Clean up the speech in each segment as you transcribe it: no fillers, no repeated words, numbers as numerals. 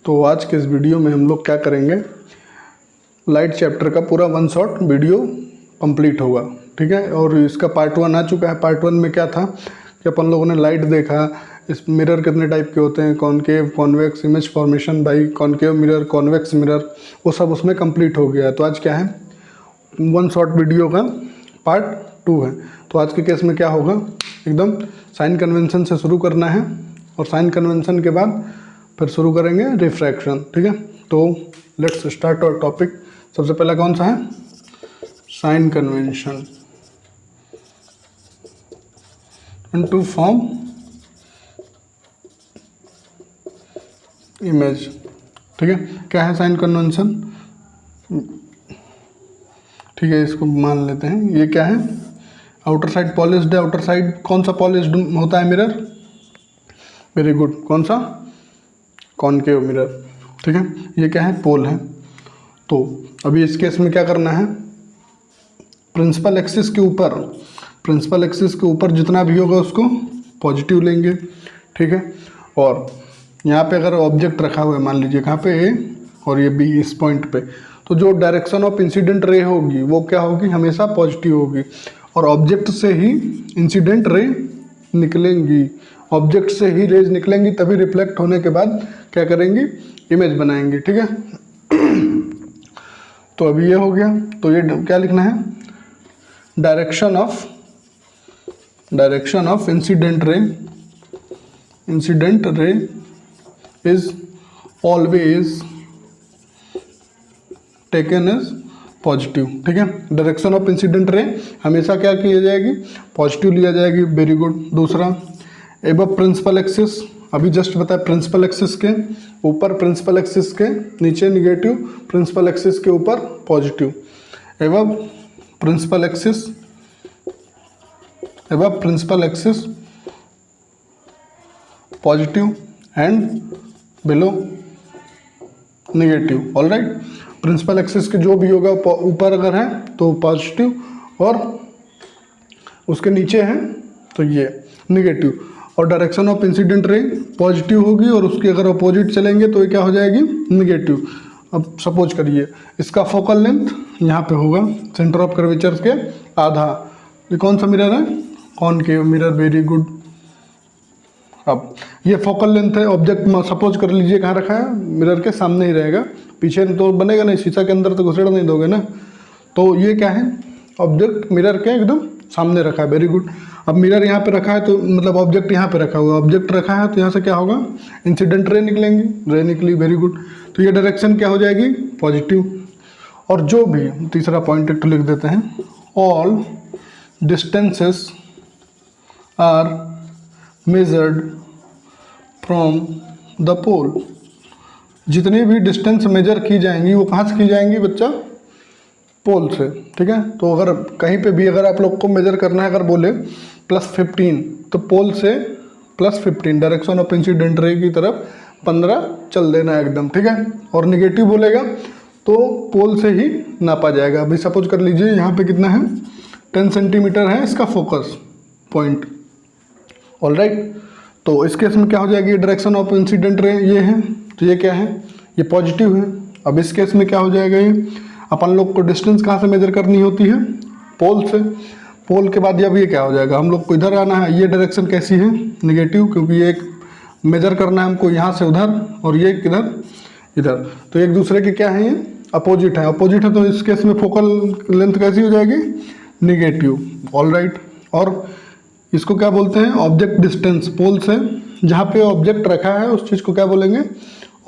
तो आज के इस वीडियो में हम लोग क्या करेंगे, लाइट चैप्टर का पूरा 1 शॉट वीडियो कंप्लीट होगा, ठीक है। और इसका पार्ट 1 आ चुका है। पार्ट 1 में क्या था कि अपन लोगों ने लाइट देखा, इस मिरर कितने टाइप के होते हैं, concave, convex, image formation by concave mirror, convex mirror, वो सब उसमें कंप्लीट हो गया। तो आज क्या है, 1 शॉट वीडियो का पार्ट 2 है। तो आज के केस में क्या होगा, एकदम साइन कन्वेंशन से शुरू करना है और साइन कन्वेंशन के बाद फिर शुरू करेंगे रिफ्रैक्शन, ठीक है। तो लेट्स स्टार्ट आवर टॉपिक। सबसे पहला कौन सा है, sign convention into form image, ठीक है। क्या है साइन कन्वेंशन, ठीक है, इसको मान लेते हैं। ये क्या है, आउटर साइड पॉलिश्ड है। आउटर साइड कौन सा पॉलिश्ड होता है मिरर, वेरी गुड, कौन सा, कॉनकेव मिरर, ठीक है। ये क्या है, पोल है। तो अभी इस केस में क्या करना है, प्रिंसिपल एक्सिस के ऊपर, प्रिंसिपल एक्सिस के ऊपर जितना भी होगा उसको पॉजिटिव लेंगे, ठीक है। और यहाँ पे अगर ऑब्जेक्ट रखा हुआ है, मान लीजिए कहाँ पे ए और ये बी, इस पॉइंट पे, तो जो डायरेक्शन ऑफ इंसिडेंट रे होगी वो क्या होगी, हमेशा पॉजिटिव होगी। और ऑब्जेक्ट से ही इंसिडेंट रे निकलेंगी, ऑब्जेक्ट से ही रेज निकलेंगी, तभी रिफ्लेक्ट होने के बाद क्या करेंगी, इमेज बनाएंगी, ठीक है। तो अभी ये हो गया। तो ये क्या लिखना है, direction of incident ray is always taken as positive, ठीक है। डायरेक्शन ऑफ इंसिडेंट रे हमेशा क्या किया जाएगी, पॉजिटिव लिया जाएगी, वेरी गुड। दूसरा, एबव प्रिंसिपल एक्सिस, अभी जस्ट बताया, प्रिंसिपल एक्सिस के ऊपर प्रिंसिपल एक्सिस के नीचे निगेटिव, प्रिंसिपल एक्सिस के ऊपर positive. Above principal axis positive and below negative, alright. Principal axis के जो भी होगा ऊपर अगर है तो पॉजिटिव, और उसके नीचे है तो ये निगेटिव। और direction of incident ray positive होगी और उसकी अगर अपोजिट चलेंगे तो ये क्या हो जाएगी, निगेटिव। अब सपोज करिए इसका फोकल लेंथ यहाँ पे होगा सेंटर ऑफ कर्वेचर के आधा। ये कौन सा मिरर है, कॉनकेव मिरर, वेरी गुड। अब ये फोकल लेंथ है, ऑब्जेक्ट सपोज कर लीजिए कहाँ रखा है, मिरर के सामने ही रहेगा, पीछे तो बनेगा नहीं, शीशा के अंदर तो घुसेड़ नहीं दोगे ना। तो ये क्या है, ऑब्जेक्ट मिरर के एकदम सामने रखा है, वेरी गुड। अब मिरर यहाँ पे रखा है तो मतलब ऑब्जेक्ट यहाँ पे रखा हुआ है, ऑब्जेक्ट रखा है तो यहाँ से क्या होगा, इंसिडेंट रे निकलेंगी, रे निकली, वेरी गुड। तो ये डायरेक्शन क्या हो जाएगी, पॉजिटिव। और जो भी तीसरा पॉइंट एक लिख देते हैं, all distances are measured from the pole, जितनी भी डिस्टेंस मेजर की जाएंगी वो कहाँ से की जाएंगी बच्चा, पोल से, ठीक है। तो अगर कहीं पे भी अगर आप लोग को मेजर करना है, अगर बोले +15, तो पोल से +15 डायरेक्शन ऑफ इंसिडेंट रे की तरफ 15 चल देना एकदम, ठीक है। और निगेटिव बोलेगा तो पोल से ही नापा जाएगा। अभी सपोज कर लीजिए यहाँ पे कितना है, 10 सेंटीमीटर है इसका फोकस पॉइंट, ऑलराइट। तो इस केस में क्या हो जाएगी, डायरेक्शन ऑफ इंसिडेंट रे ये है, तो ये क्या है, ये पॉजिटिव है। अब इस केस में क्या हो जाएगा, ये अपन लोग को डिस्टेंस कहाँ से मेजर करनी होती है, पोल से। पोल के बाद अब ये क्या हो जाएगा, हम लोग को इधर आना है, ये डायरेक्शन कैसी है, निगेटिव, क्योंकि ये एक मेजर करना है हमको यहाँ से उधर और ये किधर, इधर। तो एक दूसरे के क्या है, ये अपोजिट है, अपोजिट है। तो इस केस में फोकल लेंथ कैसी हो जाएगी, निगेटिव, ऑलराइट। और इसको क्या बोलते हैं, ऑब्जेक्ट डिस्टेंस, पोल से जहाँ पे ऑब्जेक्ट रखा है उस चीज़ को क्या बोलेंगे,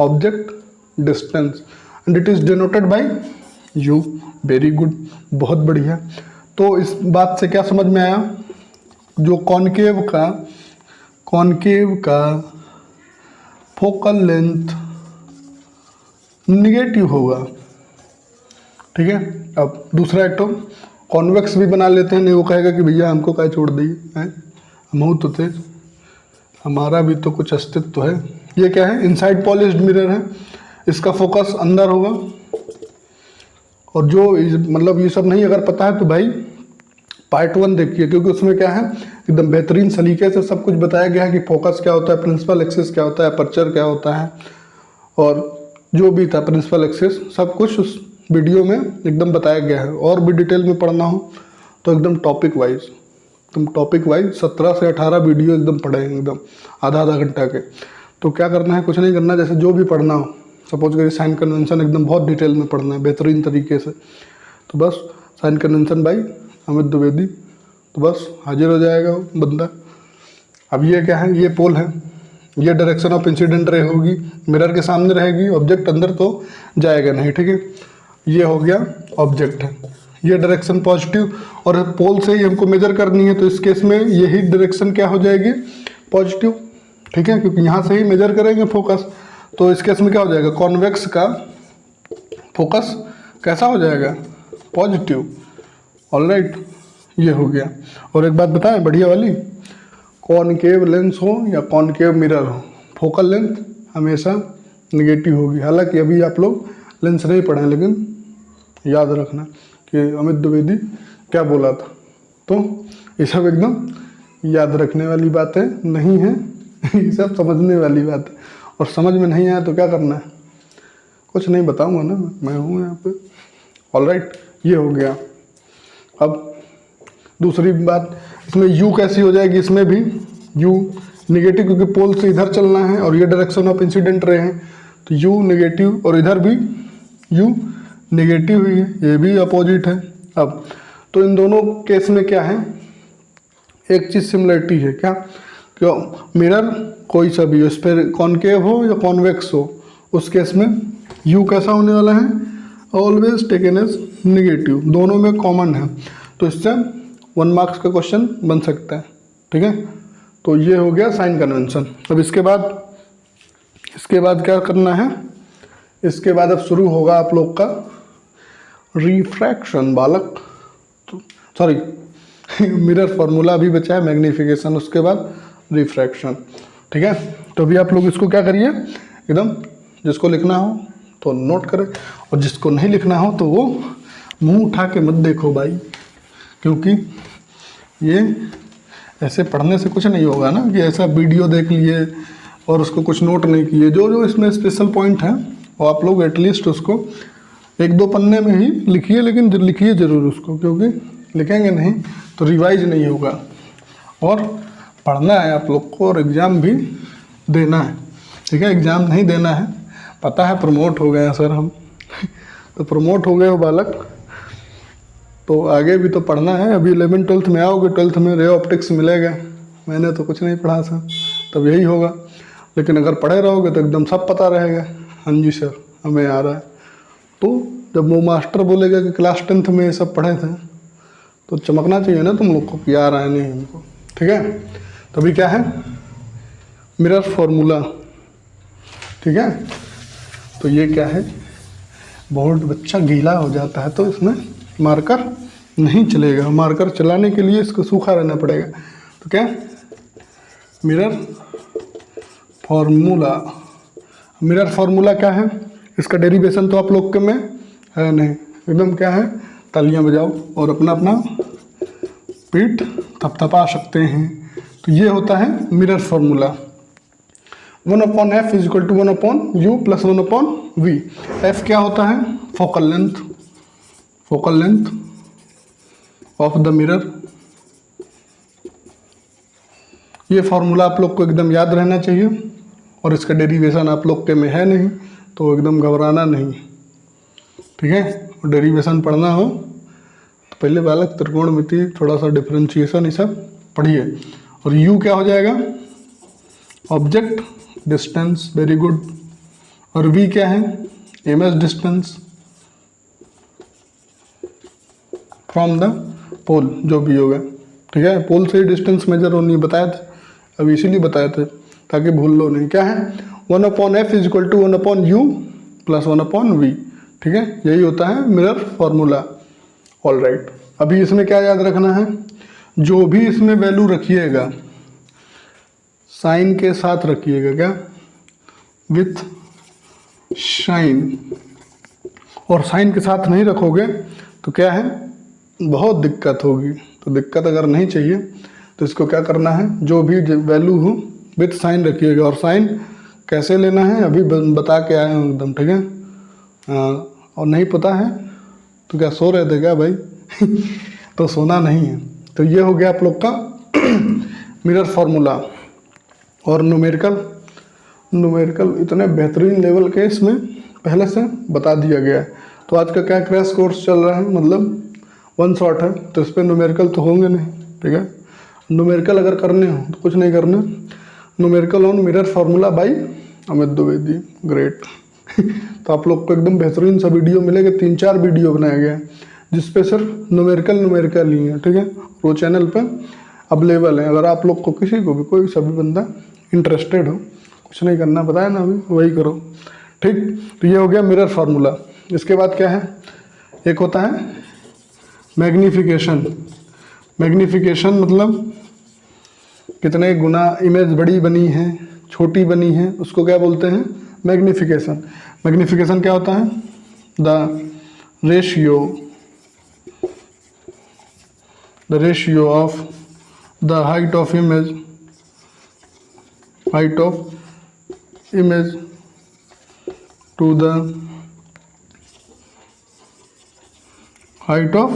object distance, and it is denoted bye you, very good, बहुत बढ़िया। तो इस बात से क्या समझ में आया, जो कॉनकेव का फोकल लेंथ निगेटिव होगा, ठीक है। अब दूसरा एक तो कॉन्वेक्स भी बना लेते हैं, नहीं वो कहेगा कि भैया हमको क्या छोड़ दी है, हम तो थे, हमारा भी तो कुछ अस्तित्व है। ये क्या है, इनसाइड पॉलिश्ड मिरर है, इसका फोकस अंदर होगा। और जो मतलब ये सब नहीं अगर पता है तो भाई पार्ट 1 देखिए, क्योंकि उसमें क्या है एकदम बेहतरीन सलीके से सब कुछ बताया गया है कि फोकस क्या होता है, प्रिंसिपल एक्सिस क्या होता है, अपर्चर क्या होता है, और जो भी था प्रिंसिपल एक्सिस सब कुछ उस वीडियो में एकदम बताया गया है। और भी डिटेल में पढ़ना हो तो एकदम टॉपिक वाइज 17 से 18 वीडियो एकदम पढ़ेंगे, एकदम आधा घंटा के। तो क्या करना है, कुछ नहीं करना, जैसे जो भी पढ़ना हो, सपोज करिए साइन कन्वेंशन एकदम बहुत डिटेल में पढ़ना है बेहतरीन तरीके से, तो बस sign convention by Amit Dwivedi, तो बस हाजिर हो जाएगा वो बंदा। अब ये क्या है, ये पोल है, ये डायरेक्शन ऑफ इंसिडेंट रे होगी, मिरर के सामने रहेगी, ऑब्जेक्ट अंदर तो जाएगा नहीं, ठीक है। ये हो गया ऑब्जेक्ट है, ये डायरेक्शन पॉजिटिव, और पोल से ही हमको मेजर करनी है, तो इस केस में यही डायरेक्शन क्या हो जाएगी, पॉजिटिव, ठीक है, क्योंकि यहाँ से ही मेजर करेंगे फोकस। तो इस केस में क्या हो जाएगा, कॉन्वेक्स का फोकस कैसा हो जाएगा, पॉजिटिव। ऑलराइट, ये हो गया। और एक बात बताएं बढ़िया वाली, कॉनकेव लेंस हो या कॉनकेव मिरर हो, फोकल लेंथ हमेशा नेगेटिव होगी। हालांकि अभी आप लोग लेंस नहीं पढ़े, लेकिन याद रखना कि अमित द्विवेदी क्या बोला था। तो ये सब एकदम याद रखने वाली बातें नहीं है, ये सब समझने वाली बात है। और समझ में नहीं आया तो क्या करना है, कुछ नहीं बताऊंगा ना, मैं हूँ यहाँ पे। ऑलराइट, ये हो गया। अब दूसरी बात, इसमें यू कैसी हो जाएगी, इसमें भी यू नेगेटिव, क्योंकि पोल से इधर चलना है और ये डायरेक्शन ऑफ इंसिडेंट रे है, तो यू नेगेटिव, और इधर भी यू नेगेटिव ही है, ये भी अपोजिट है। अब तो इन दोनों केस में क्या है, एक चीज़ सिमिलरिटी है, क्या, क्यों, मिरर कोई सा भी हो, इस पर कॉनकेव हो या कॉन्वेक्स हो, उस केस में यू कैसा होने वाला है, ऑलवेज टेकन एज नेगेटिव, दोनों में कॉमन है। तो इससे 1 मार्क्स का क्वेश्चन बन सकता है, ठीक है। तो ये हो गया साइन कन्वेंशन। अब इसके बाद क्या करना है, इसके बाद अब शुरू होगा आप लोग का रिफ्रैक्शन बालक, तो सॉरी मिरर फार्मूला अभी बचा है, मैग्नीफिकेशन, उसके बाद रिफ्रैक्शन, ठीक है। तो अभी आप लोग इसको क्या करिए, एकदम जिसको लिखना हो तो नोट करें, और जिसको नहीं लिखना हो तो वो मुंह उठा के मत देखो भाई, क्योंकि ये ऐसे पढ़ने से कुछ नहीं होगा ना, कि ऐसा वीडियो देख लिए और उसको कुछ नोट नहीं किए। जो जो इसमें स्पेशल पॉइंट है वो आप लोग एटलीस्ट उसको 1-2 पन्ने में ही लिखिए, लेकिन लिखिए ज़रूर उसको, क्योंकि लिखेंगे नहीं तो रिवाइज नहीं होगा। और पढ़ना है आप लोग को, और एग्ज़ाम भी देना है, ठीक है। एग्ज़ाम नहीं देना है, पता है प्रमोट हो गए हैं सर हम तो प्रमोट हो गए हो बालक, तो आगे भी तो पढ़ना है। अभी 11th-12th में आओगे, 12th में रे ऑप्टिक्स मिलेगा, मैंने तो कुछ नहीं पढ़ा था, तब यही होगा। लेकिन अगर पढ़े रहोगे तो एकदम सब पता रहेगा, हाँ जी सर हमें आ रहा है। तो जब वो मास्टर बोलेगा कि क्लास 10th में ये सब पढ़े थे, तो चमकना चाहिए ना तुम लोग को कि आ रहा है नहीं हमको, ठीक है। तो अभी क्या है, मिरर फार्मूला, ठीक है। तो ये क्या है, बोर्ड बच्चा गीला हो जाता है तो इसमें मार्कर नहीं चलेगा, मार्कर चलाने के लिए इसको सूखा रहना पड़ेगा। तो क्या, मिरर फार्मूला, मिरर फार्मूला क्या है, इसका डेरिवेशन तो आप लोग के में है नहीं, एकदम क्या है, तालियां बजाओ और अपना अपना पीठ थपथपा सकते हैं। तो ये होता है mirror formula, 1/f = 1/u + 1/v। f क्या होता है, focal length of the mirror. ये फार्मूला आप लोग को एकदम याद रहना चाहिए, और इसका डेरिवेशन आप लोग के में है नहीं, तो एकदम घबराना नहीं, ठीक है। और डेरिवेशन पढ़ना हो तो पहले बालक त्रिकोणमिति, थोड़ा सा डिफरेंशिएशन, ये सब पढ़िए। और u क्या हो जाएगा, ऑब्जेक्ट डिस्टेंस, वेरी गुड। और v क्या है, एमएस डिस्टेंस फ्रॉम द पोल, जो भी होगा, ठीक है। पोल से ही डिस्टेंस मेजर होनी बताया था, अब इसीलिए बताए थे ताकि भूल लो नहीं। क्या है, 1/f = 1/u + 1/v, ठीक है। यही होता है मिरर फार्मूला। ऑलराइट, अभी इसमें क्या याद रखना है, जो भी इसमें वैल्यू रखिएगा साइन के साथ रखिएगा, क्या, विथ साइन। और साइन के साथ नहीं रखोगे तो क्या है, बहुत दिक्कत होगी। तो दिक्कत अगर नहीं चाहिए तो इसको क्या करना है, जो भी वैल्यू हो विथ साइन रखिएगा। और साइन कैसे लेना है अभी बता के आए हूँ एकदम, ठीक है। और नहीं पता है तो क्या सो रहे थे क्या भाई? तो सोना नहीं है। तो ये हो गया आप लोग का मिरर फार्मूला। और न्यूमेरिकल इतने बेहतरीन लेवल के इसमें पहले से बता दिया गया है। तो आज का क्या क्रैश कोर्स चल रहा है, मतलब वन शॉट है, तो इस पर न्यूमेरिकल तो होंगे नहीं, ठीक है। न्यूमेरिकल अगर करने हो तो कुछ नहीं करना, numerical on mirror formula by Amit Dwivedi, great. तो आप लोग को एकदम बेहतरीन सा वीडियो मिलेगा, 3-4 वीडियो बनाया गया है जिसपे सिर्फ न्यूमेरिकल ही है, ठीक है। वो चैनल पे अवेलेबल है, अगर आप लोग को किसी को भी कोई सा भी बंदा इंटरेस्टेड हो, कुछ नहीं करना, बताया ना अभी, वही करो, ठीक। तो ये हो गया मिरर फार्मूला। इसके बाद क्या है, एक होता है मैग्नीफिकेशन। मैग्नीफिकेशन मतलब कितने गुना इमेज बड़ी बनी है, छोटी बनी है, उसको क्या बोलते हैं, मैग्नीफिकेशन। मैग्नीफिकेशन क्या होता है, the ratio of the height of image to the height of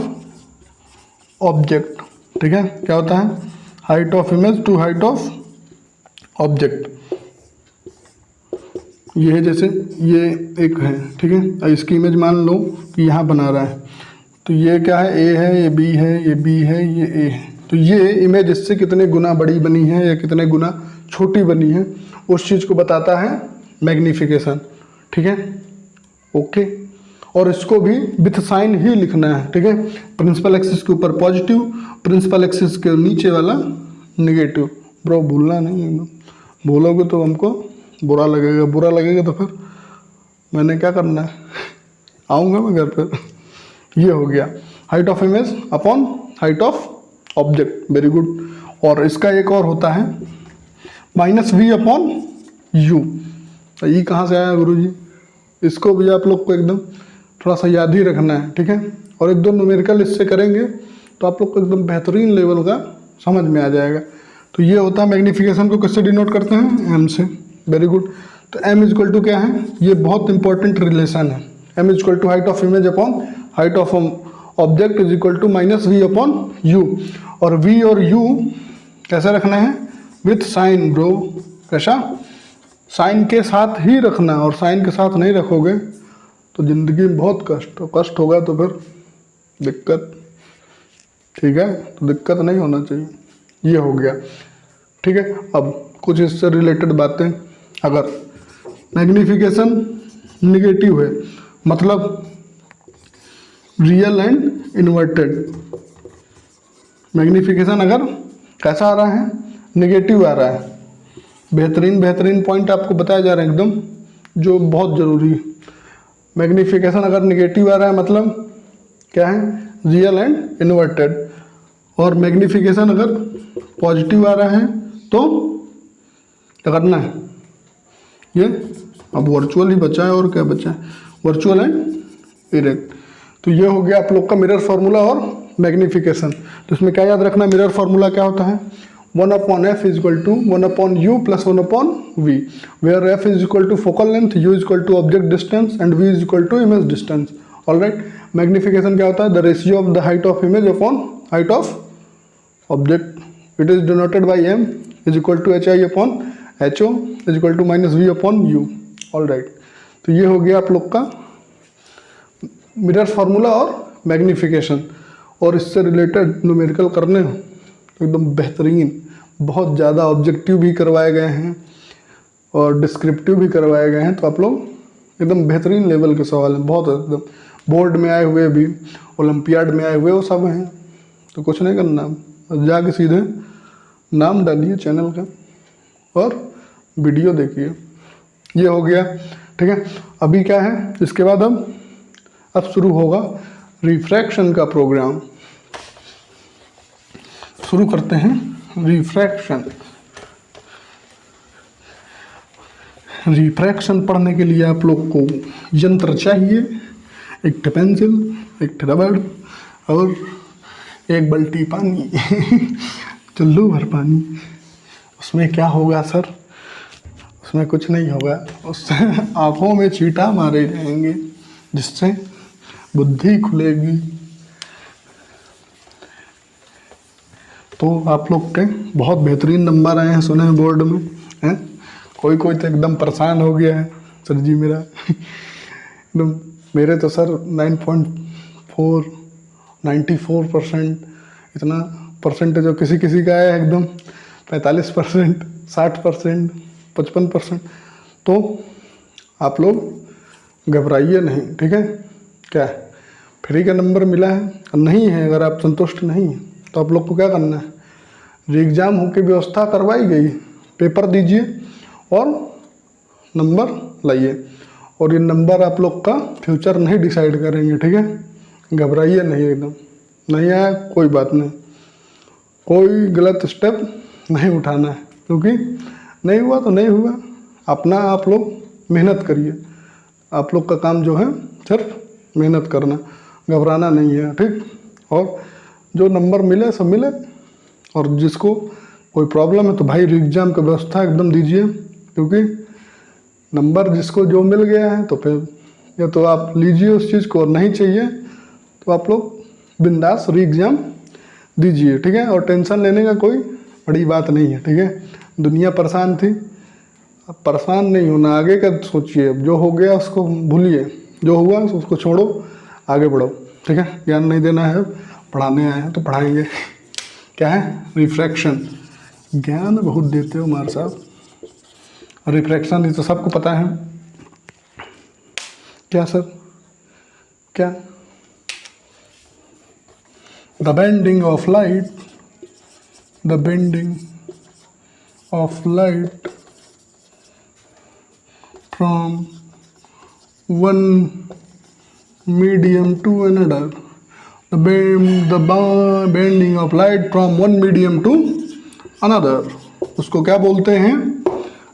object, ठीक है। क्या होता है, height of image to height of object. ये है, जैसे ये एक है, ठीक है, इसकी इमेज मान लो कि यहाँ बना रहा है, तो ये क्या है, ए है, ये बी है, ये बी है, ये ए है। तो ये इमेज इससे कितने गुना बड़ी बनी है या कितने गुना छोटी बनी है, उस चीज़ को बताता है मैग्नीफिकेशन, ठीक है, ओके। और इसको भी विथ साइन ही लिखना है, ठीक है। प्रिंसिपल एक्सिस के ऊपर पॉजिटिव, प्रिंसिपल एक्सिस के नीचे वाला नेगेटिव। ब्रो भूलना नहीं, एकदम भूलोगे तो हमको बुरा लगेगा तो फिर मैंने क्या करना है, आऊँगा मैं घर पर। ये हो गया height of image upon height of object, very good. और इसका एक और होता है -v अपॉन u। ई कहाँ से आया गुरुजी, इसको भी आप लोग को एकदम थोड़ा सा याद ही रखना है, ठीक है। और 1-2 न्यूमेरिकल इससे करेंगे तो आप लोग को एकदम बेहतरीन लेवल का समझ में आ जाएगा। तो ये होता है मैग्नीफिकेशन को किससे डिनोट करते हैं, m से, वेरी गुड। तो m इक्वल टू क्या है, ये बहुत इंपॉर्टेंट रिलेशन है। m equal to height of image upon height of object is equal to -v upon u। और v और u कैसे रखना है, विथ साइन ब्रो। कैसा, साइन के साथ ही रखना, और साइन के साथ नहीं रखोगे तो ज़िंदगी में बहुत कष्ट होगा, तो फिर दिक्कत, ठीक है। तो दिक्कत नहीं होना चाहिए। ये हो गया, ठीक है। अब कुछ इससे रिलेटेड बातें, अगर मैग्नीफिकेशन निगेटिव है, मतलब रियल एंड इन्वर्टेड। मैग्नीफिकेशन अगर कैसा आ रहा है, निगेटिव आ रहा है। बेहतरीन पॉइंट आपको बताया जा रहा है एकदम, जो बहुत ज़रूरी है। मैग्नीफिकेशन अगर निगेटिव आ रहा है मतलब क्या है, रियल एंड इन्वर्टेड। और मैग्नीफिकेशन अगर पॉजिटिव आ रहा है तो क्या करना है, ये अब वर्चुअल ही बचा है, और क्या बचा है, वर्चुअल एंड इरेक्ट। तो ये हो गया आप लोग का मिरर फार्मूला और मैग्नीफिकेशन। तो इसमें क्या याद रखना, मिरर फार्मूला क्या होता है, 1/f is equal to 1/u plus 1/v, where f is equal to focal length, u is equal to object distance and v is equal to image distance. Alright, magnification क्या होता है, the ratio of the height of image upon height of object. It is denoted by m is equal to hi upon ho is equal to -v upon u। Alright, तो ये हो गया आप लोग का मिरर फार्मूला और magnification. और इससे रिलेटेड न्यूमेरिकल करने हो तो एकदम बेहतरीन, बहुत ज़्यादा ऑब्जेक्टिव भी करवाए गए हैं और डिस्क्रिप्टिव भी करवाए गए हैं। तो आप लोग एकदम बेहतरीन लेवल के सवाल हैं, बहुत एकदम बोर्ड में आए हुए भी, ओलंपियाड में आए हुए, वो सब हैं। तो कुछ नहीं करना, जाके सीधे नाम डालिए चैनल का और वीडियो देखिए। ये हो गया, ठीक है। अभी क्या है, इसके बाद अब शुरू होगा रिफ्रैक्शन का प्रोग्राम। शुरू करते हैं रिफ्रैक्शन। रिफ्रैक्शन पढ़ने के लिए आप लोग को यंत्र चाहिए, एक पेंसिल, एक रबड़ और एक बाल्टी पानी। चुल्लू भर पानी। उसमें क्या होगा सर, उसमें कुछ नहीं होगा, उससे आँखों में चींटा मारे जाएंगे जिससे बुद्धि खुलेगी। तो आप लोग के बहुत बेहतरीन नंबर आए हैं सुने हैं बोर्ड में हैं। कोई कोई तो एकदम परेशान हो गया है, सर जी मेरा एकदम, मेरे तो सर 9.4 94% इतना परसेंटेज, जो किसी किसी का है एकदम 45%, 60%, 55%। तो आप लोग घबराइए नहीं, ठीक है। क्या है, फ्री का नंबर मिला है, नहीं है अगर आप संतुष्ट नहीं हैं तो आप लोग को क्या करना है, री एग्ज़ाम होकर व्यवस्था करवाई गई, पेपर दीजिए और नंबर लाइए। और ये नंबर आप लोग का फ्यूचर नहीं डिसाइड करेंगे, ठीक है। घबराइए नहीं, एकदम नहीं आया कोई बात नहीं, कोई गलत स्टेप नहीं उठाना है, क्योंकि नहीं हुआ तो नहीं हुआ, अपना आप लोग मेहनत करिए। आप लोग का काम जो है सिर्फ मेहनत करना, घबराना नहीं है, ठीक। और जो नंबर मिले सब मिले, और जिसको कोई प्रॉब्लम है तो भाई री एग्ज़ाम की व्यवस्था एकदम दीजिए, क्योंकि नंबर जिसको जो मिल गया है तो फिर या तो आप लीजिए उस चीज़ को, और नहीं चाहिए तो आप लोग बिंदास री एग्ज़ाम दीजिए, ठीक है। और टेंशन लेने का कोई बड़ी बात नहीं है, ठीक है। दुनिया परेशान थी, अब परेशान नहीं होना, आगे का सोचिए। अब जो हो गया उसको भूलिए, जो हुआ उसको छोड़ो, आगे बढ़ो, ठीक है। ज्ञान नहीं देना है, पढ़ाने आए हैं तो पढ़ाएंगे। क्या है, रिफ्रैक्शन। ज्ञान बहुत देते हो मार साहब, रिफ्रैक्शन ये तो सबको पता है। क्या सर, क्या, the bending of light, the bending of light from one medium to another, the bending of light from one medium to another, उसको क्या बोलते हैं,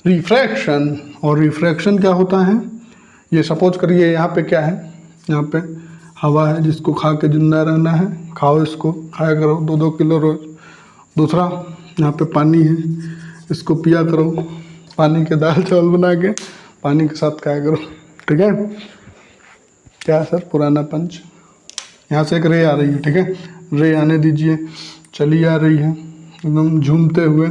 रिफ्रैक्शन। और रिफ्रैक्शन क्या होता है, ये सपोज करिए यहाँ पे क्या है, यहाँ पे हवा है जिसको खा के जिंदा रहना है, खाओ इसको, खाया करो 2-2 किलो रोज। दूसरा यहाँ पे पानी है, इसको पिया करो, पानी के दाल चावल बना के पानी के साथ खाया करो, ठीक है। क्या सर, पुराना पंच। यहाँ से एक रे आ रही है, ठीक है, रे आने दीजिए, चली आ रही है एकदम झूमते हुए,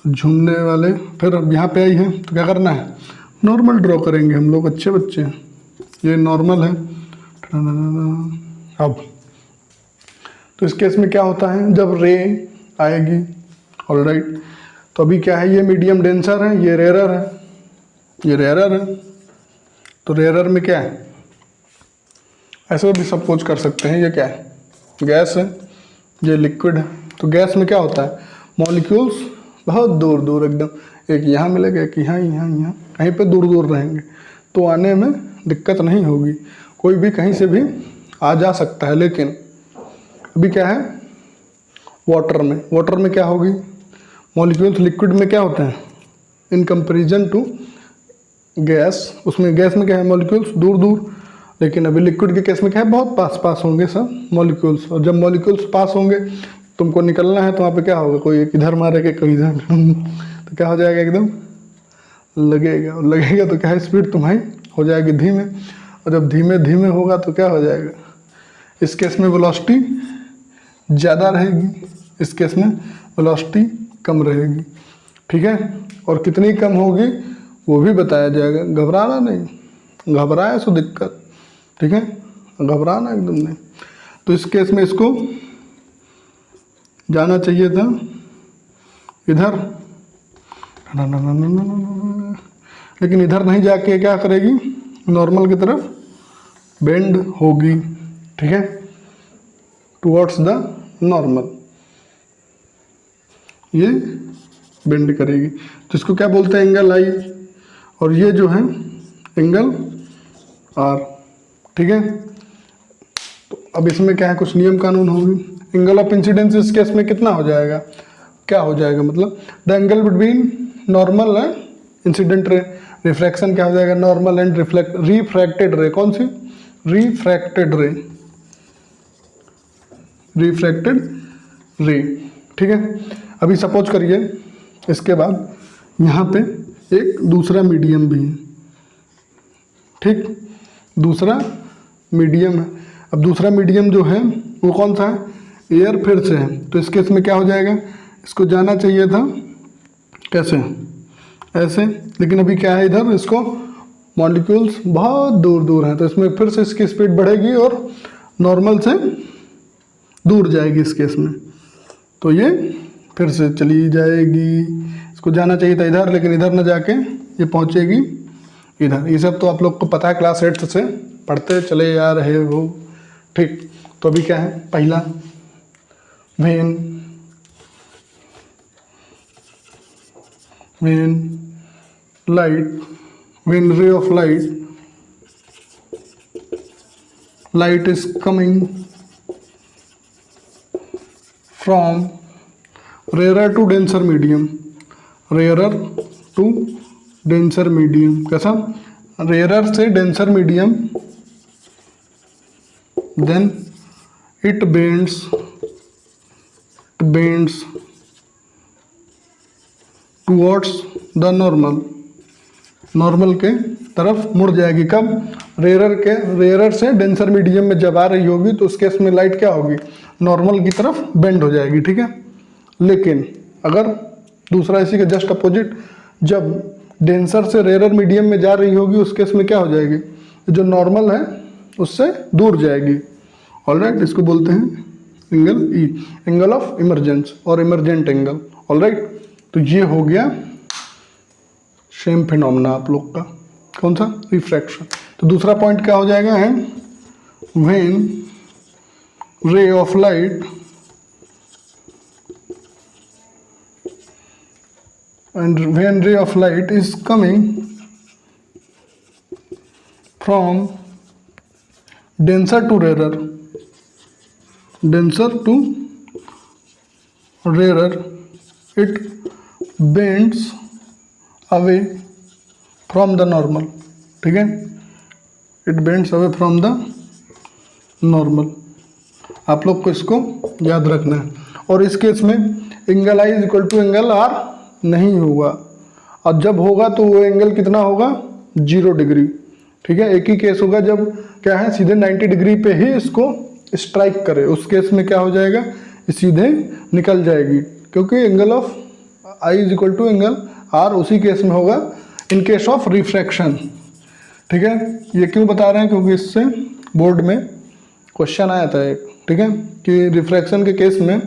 झूमने वाले, फिर अब यहाँ पे आई है तो क्या करना है, नॉर्मल ड्रॉ करेंगे हम लोग, अच्छे बच्चे हैं, ये नॉर्मल है। अब तो इस केस में क्या होता है, जब रे आएगी, ऑलराइट, तो अभी क्या है, ये मीडियम डेंसर है, ये रेयरर है, ये रेयरर है। तो रेयरर में क्या है, ऐसे भी सपोज कर सकते हैं, ये क्या है, गैस है, ये लिक्विड है। तो गैस में क्या होता है, मॉलिक्यूल्स बहुत दूर दूर एकदम, एक यहाँ मिलेगा, एक यहाँ, यहाँ कहीं पे दूर दूर रहेंगे, तो आने में दिक्कत नहीं होगी, कोई भी कहीं से भी आ जा सकता है। लेकिन अभी क्या है, वाटर में क्या होगी, मॉलिक्यूल्स लिक्विड में क्या होते हैं, इन कंपेरिजन टू गैस, उसमें गैस में क्या है, मॉलिक्यूल्स दूर दूर, लेकिन अभी लिक्विड के केस में क्या है, बहुत पास पास होंगे सब मॉलिक्यूल्स। और जब मॉलिक्यूल्स पास होंगे, तुमको निकलना है तो वहाँ पे क्या होगा, कोई एक इधर मारेगा कोई इधर तो क्या हो जाएगा, एकदम लगेगा तो क्या है, स्पीड तुम्हारी हो जाएगी धीमे, और जब धीमे धीमे होगा तो क्या हो जाएगा, इस केस में वेलोसिटी ज़्यादा रहेगी, इस केस में वेलोसिटी कम रहेगी, ठीक है। और कितनी कम होगी वो भी बताया जाएगा, घबराना नहीं, घबराए सो दिक्कत, ठीक है, घबराना एकदम नहीं। तो इस केस में इसको जाना चाहिए था इधर, लेकिन इधर नहीं जाके क्या करेगी, नॉर्मल की तरफ बेंड होगी, ठीक है, टुवर्ड्स द नॉर्मल, ये बेंड करेगी, जिसको क्या बोलते हैं, एंगल आई, और ये जो है एंगल आर, ठीक है। तो अब इसमें क्या है, कुछ नियम कानून होंगे। एंगल ऑफ इंसिडेंस इस केस में कितना हो जाएगा, क्या हो जाएगा, मतलब the angle between normal and incident ray, refraction क्या हो जाएगा, नॉर्मल एंड रिफ्रैक्टेड रे, कौन सी, रिफ्रैक्टेड रे, ठीक है। अभी सपोज करिए इसके बाद यहाँ पे एक दूसरा मीडियम भी है, ठीक, दूसरा मीडियम है। अब दूसरा मीडियम जो है वो कौन सा है, एयर फिर से है, तो इस केस में क्या हो जाएगा, इसको जाना चाहिए था कैसे, ऐसे, लेकिन अभी क्या है इधर, इसको मॉलिक्यूल्स बहुत दूर दूर हैं, तो इसमें फिर से इसकी स्पीड बढ़ेगी और नॉर्मल से दूर जाएगी इस केस में, तो ये फिर से चली जाएगी। इसको जाना चाहिए था इधर, लेकिन इधर न जाके ये पहुंचेगी इधर। ये सब तो आप लोग को पता है, क्लास 8 से पढ़ते चले आ रहे हो, ठीक। तो अभी क्या है, पहला when ray of light is coming from rarer to denser medium, कैसा, रेयर से denser medium, then it bends towards the normal के तरफ मुड़ जाएगी। कब, रेयर से डेंसर मीडियम में जब आ रही होगी तो उस केस में लाइट क्या होगी, नॉर्मल की तरफ बेंड हो जाएगी, ठीक है। लेकिन अगर दूसरा इसी का जस्ट अपोजिट, जब डेंसर से रेयर मीडियम में जा रही होगी उस केस में क्या हो जाएगी, जो नॉर्मल है उससे दूर जाएगी। ऑलराइट, इसको बोलते हैं angle E, angle of emergence और इमरजेंट एंगल। ऑलराइट, तो ये हो गया सेम फिनोमेना आप लोग का, कौन सा, रिफ्रैक्शन। तो दूसरा पॉइंट क्या हो जाएगा है, when ray of light is coming from denser to rarer, it bends away from the normal, ठीक है, it bends away from the normal। आप लोग को इसको याद रखना है। और इस केस में angle I is equal to angle R नहीं होगा, और जब होगा तो वो एंगल कितना होगा, 0 डिग्री, ठीक है। एक ही केस होगा जब क्या है, सीधे 90 डिग्री पे ही इसको स्ट्राइक करे, उस केस में क्या हो जाएगा, सीधे निकल जाएगी, क्योंकि angle of I is equal to angle R उसी केस में होगा इन केस ऑफ रिफ्रैक्शन, ठीक है। ये क्यों बता रहे हैं, क्योंकि इससे बोर्ड में क्वेश्चन आया था एक, ठीक है, कि रिफ्रैक्शन के केस में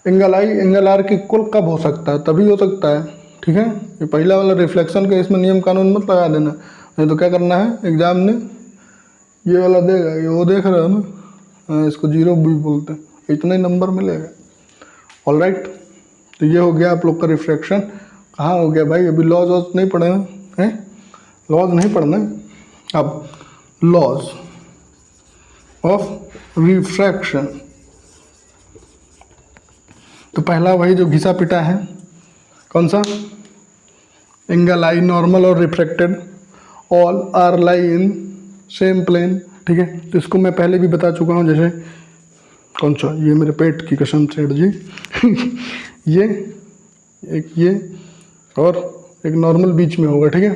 एंगल आई एंगल आर की इक्वल कब हो सकता है, तभी हो सकता है, ठीक है। ये पहला वाला रिफ्लेक्शन के इसमें नियम कानून मत लगा देना, नहीं तो क्या करना है, एग्जाम में ये वाला देगा, ये वो देख रहा है ना, इसको 0 भी बोलते हैं, इतना ही नंबर मिलेगा। ऑलराइट, तो ये हो गया आप लोग का रिफ्रैक्शन। कहाँ हो गया भाई, अभी लॉज वॉज नहीं पढ़े हैं, लॉज नहीं पढ़ना। अब लॉज ऑफ रिफ्रैक्शन, तो पहला वही जो घिसा पिटा है, कौन सा, एंगल आई नॉर्मल और refracted all are lie in same plane, ठीक है। तो इसको मैं पहले भी बता चुका हूँ, जैसे कौन सा, ये मेरे पेट की कसम सेठ जी ये एक, ये और एक नॉर्मल बीच में होगा, ठीक है,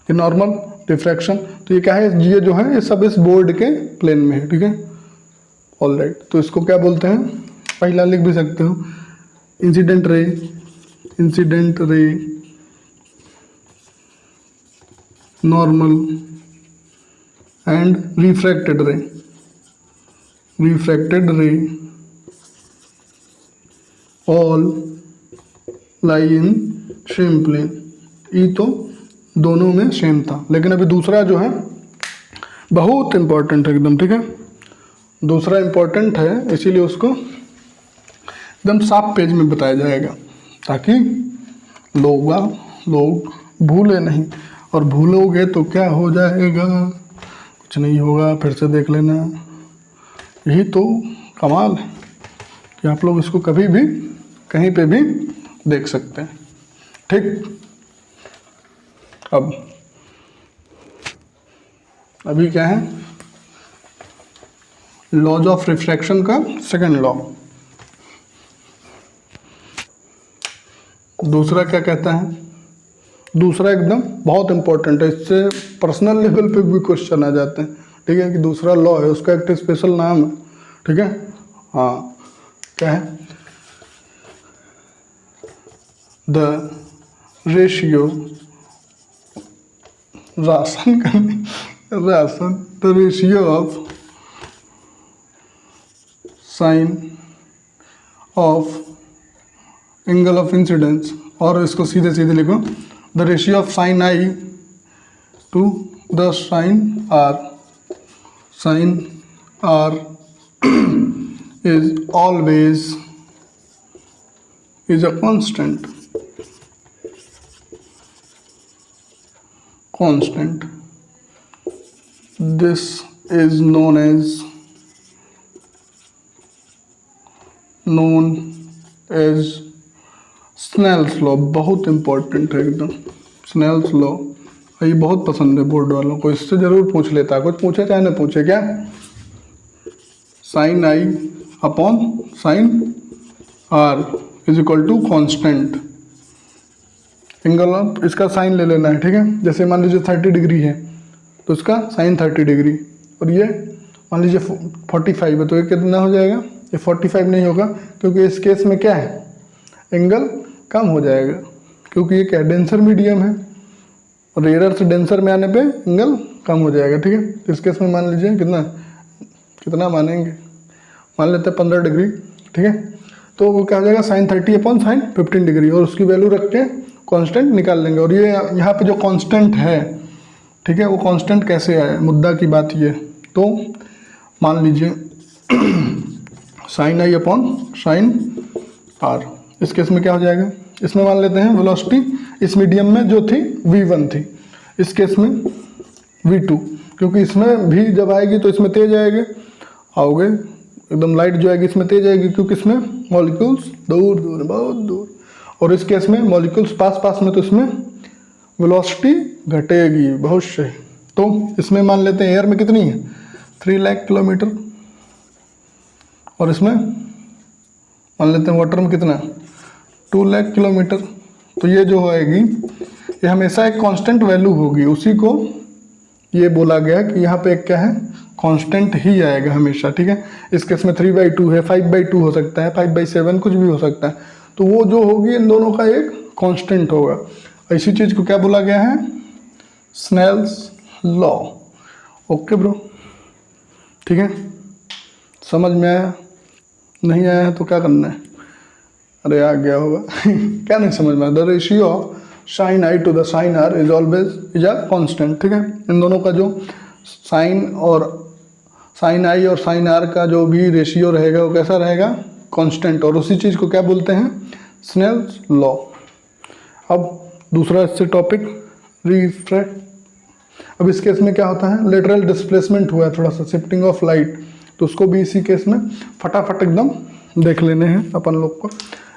ये नॉर्मल रिफ्रैक्शन। तो ये क्या है, ये जो है ये सब इस बोर्ड के प्लेन में है, ठीक है। ऑलराइट, तो इसको क्या बोलते हैं, पहला लिख भी सकते हो, incident ray normal and refracted ray all lie in same plane. ई तो दोनों में सेम था, लेकिन अभी दूसरा जो है बहुत इंपॉर्टेंट है एकदम, ठीक है। दूसरा इंपॉर्टेंट है, इसीलिए उसको एकदम साफ पेज में बताया जाएगा, ताकि लोग भूले नहीं, और भूलोगे तो क्या हो जाएगा, कुछ नहीं होगा, फिर से देख लेना। यही तो कमाल है कि आप लोग इसको कभी भी कहीं पे भी देख सकते हैं, ठीक। अब अभी क्या है, लॉज ऑफ रिफ्रैक्शन का सेकंड लॉ, दूसरा क्या कहता है, दूसरा एकदम बहुत इंपॉर्टेंट है, इससे पर्सनल लेवल पे भी क्वेश्चन आ जाते हैं, ठीक है, कि दूसरा लॉ है, उसका एक स्पेशल नाम है, ठीक है। हाँ, क्या है, द रेशियो, राशन the ratio of sine of angle of incidence, और इसको सीधे सीधे लिखो, the ratio of sine I to the sine R is always is a constant. This is known as Snell's law. बहुत इंपॉर्टेंट है एकदम, Snell's law। ये बहुत पसंद है बोर्ड वालों को, इससे जरूर पूछ लेता है, कुछ पूछे चाहे ना पूछे। क्या, sine I upon sine R is equal to constant angle of, इसका साइन ले लेना है, ठीक है। जैसे मान लीजिए 30 डिग्री है तो इसका साइन 30 डिग्री, और ये मान लीजिए 45 है तो ये कितना हो जाएगा, ये 45 नहीं होगा, क्योंकि इस केस में क्या है, एंगल कम हो जाएगा, क्योंकि ये क्या डेंसर मीडियम है, और एरर से डेंसर में आने पे एंगल कम हो जाएगा, ठीक है। तो इस केस में मान लीजिए कितना मानेंगे, मान लेते हैं 15 डिग्री, ठीक है। तो वो क्या हो जाएगा, साइन 30 अपॉन साइन 15 डिग्री, और उसकी वैल्यू रख के कांस्टेंट निकाल लेंगे। और ये यहाँ पे जो कांस्टेंट है, ठीक है, वो कांस्टेंट कैसे आया, मुद्दा की बात ये। तो मान लीजिए sine I upon sine R, इस केस में क्या हो जाएगा, इसमें मान लेते हैं वेलोसिटी इस मीडियम में जो थी v1 थी, इस केस में v2, क्योंकि इसमें भी जब आएगी तो इसमें तेज आएगी, आओगे एकदम लाइट जो आएगी इसमें तेज आएगी, क्योंकि इसमें मॉलिक्यूल्स दूर दूर बहुत दूर, और इस केस में मॉलिक्यूल्स पास पास में, तो इसमें वेलोसिटी घटेगी बहुत सही। तो इसमें मान लेते हैं एयर में कितनी है 3 लाख किलोमीटर, और इसमें मान लेते हैं वाटर में कितना 2 लाख किलोमीटर। तो ये जो होएगी ये हमेशा एक कांस्टेंट वैल्यू होगी, उसी को ये बोला गया कि यहाँ पे एक क्या है, कांस्टेंट ही आएगा हमेशा, ठीक है। इस केस में 3/2 है, 5/2 हो सकता है, 5/7 कुछ भी हो सकता है, तो वो जो होगी इन दोनों का एक कांस्टेंट होगा। इसी चीज़ को क्या बोला गया है, स्नेल्स लॉ। ओके ब्रो, ठीक है, समझ में आया, नहीं आया तो क्या करना है, अरे आ गया होगा क्या नहीं समझ में, the ratio of sine I to the sine R is always is a constant, ठीक है। इन दोनों का जो साइन आई और साइन आर का जो भी रेशियो रहेगा वो कैसा रहेगा, कांस्टेंट, और उसी चीज़ को क्या बोलते हैं, स्नेल्स लॉ। अब दूसरा इससे टॉपिक रिफ्रेश। अब इस केस में क्या होता है, लेटरल डिस्प्लेसमेंट हुआ है थोड़ा सा, शिफ्टिंग ऑफ लाइट, तो उसको भी इसी केस में फटाफट एकदम देख लेने हैं अपन लोग को।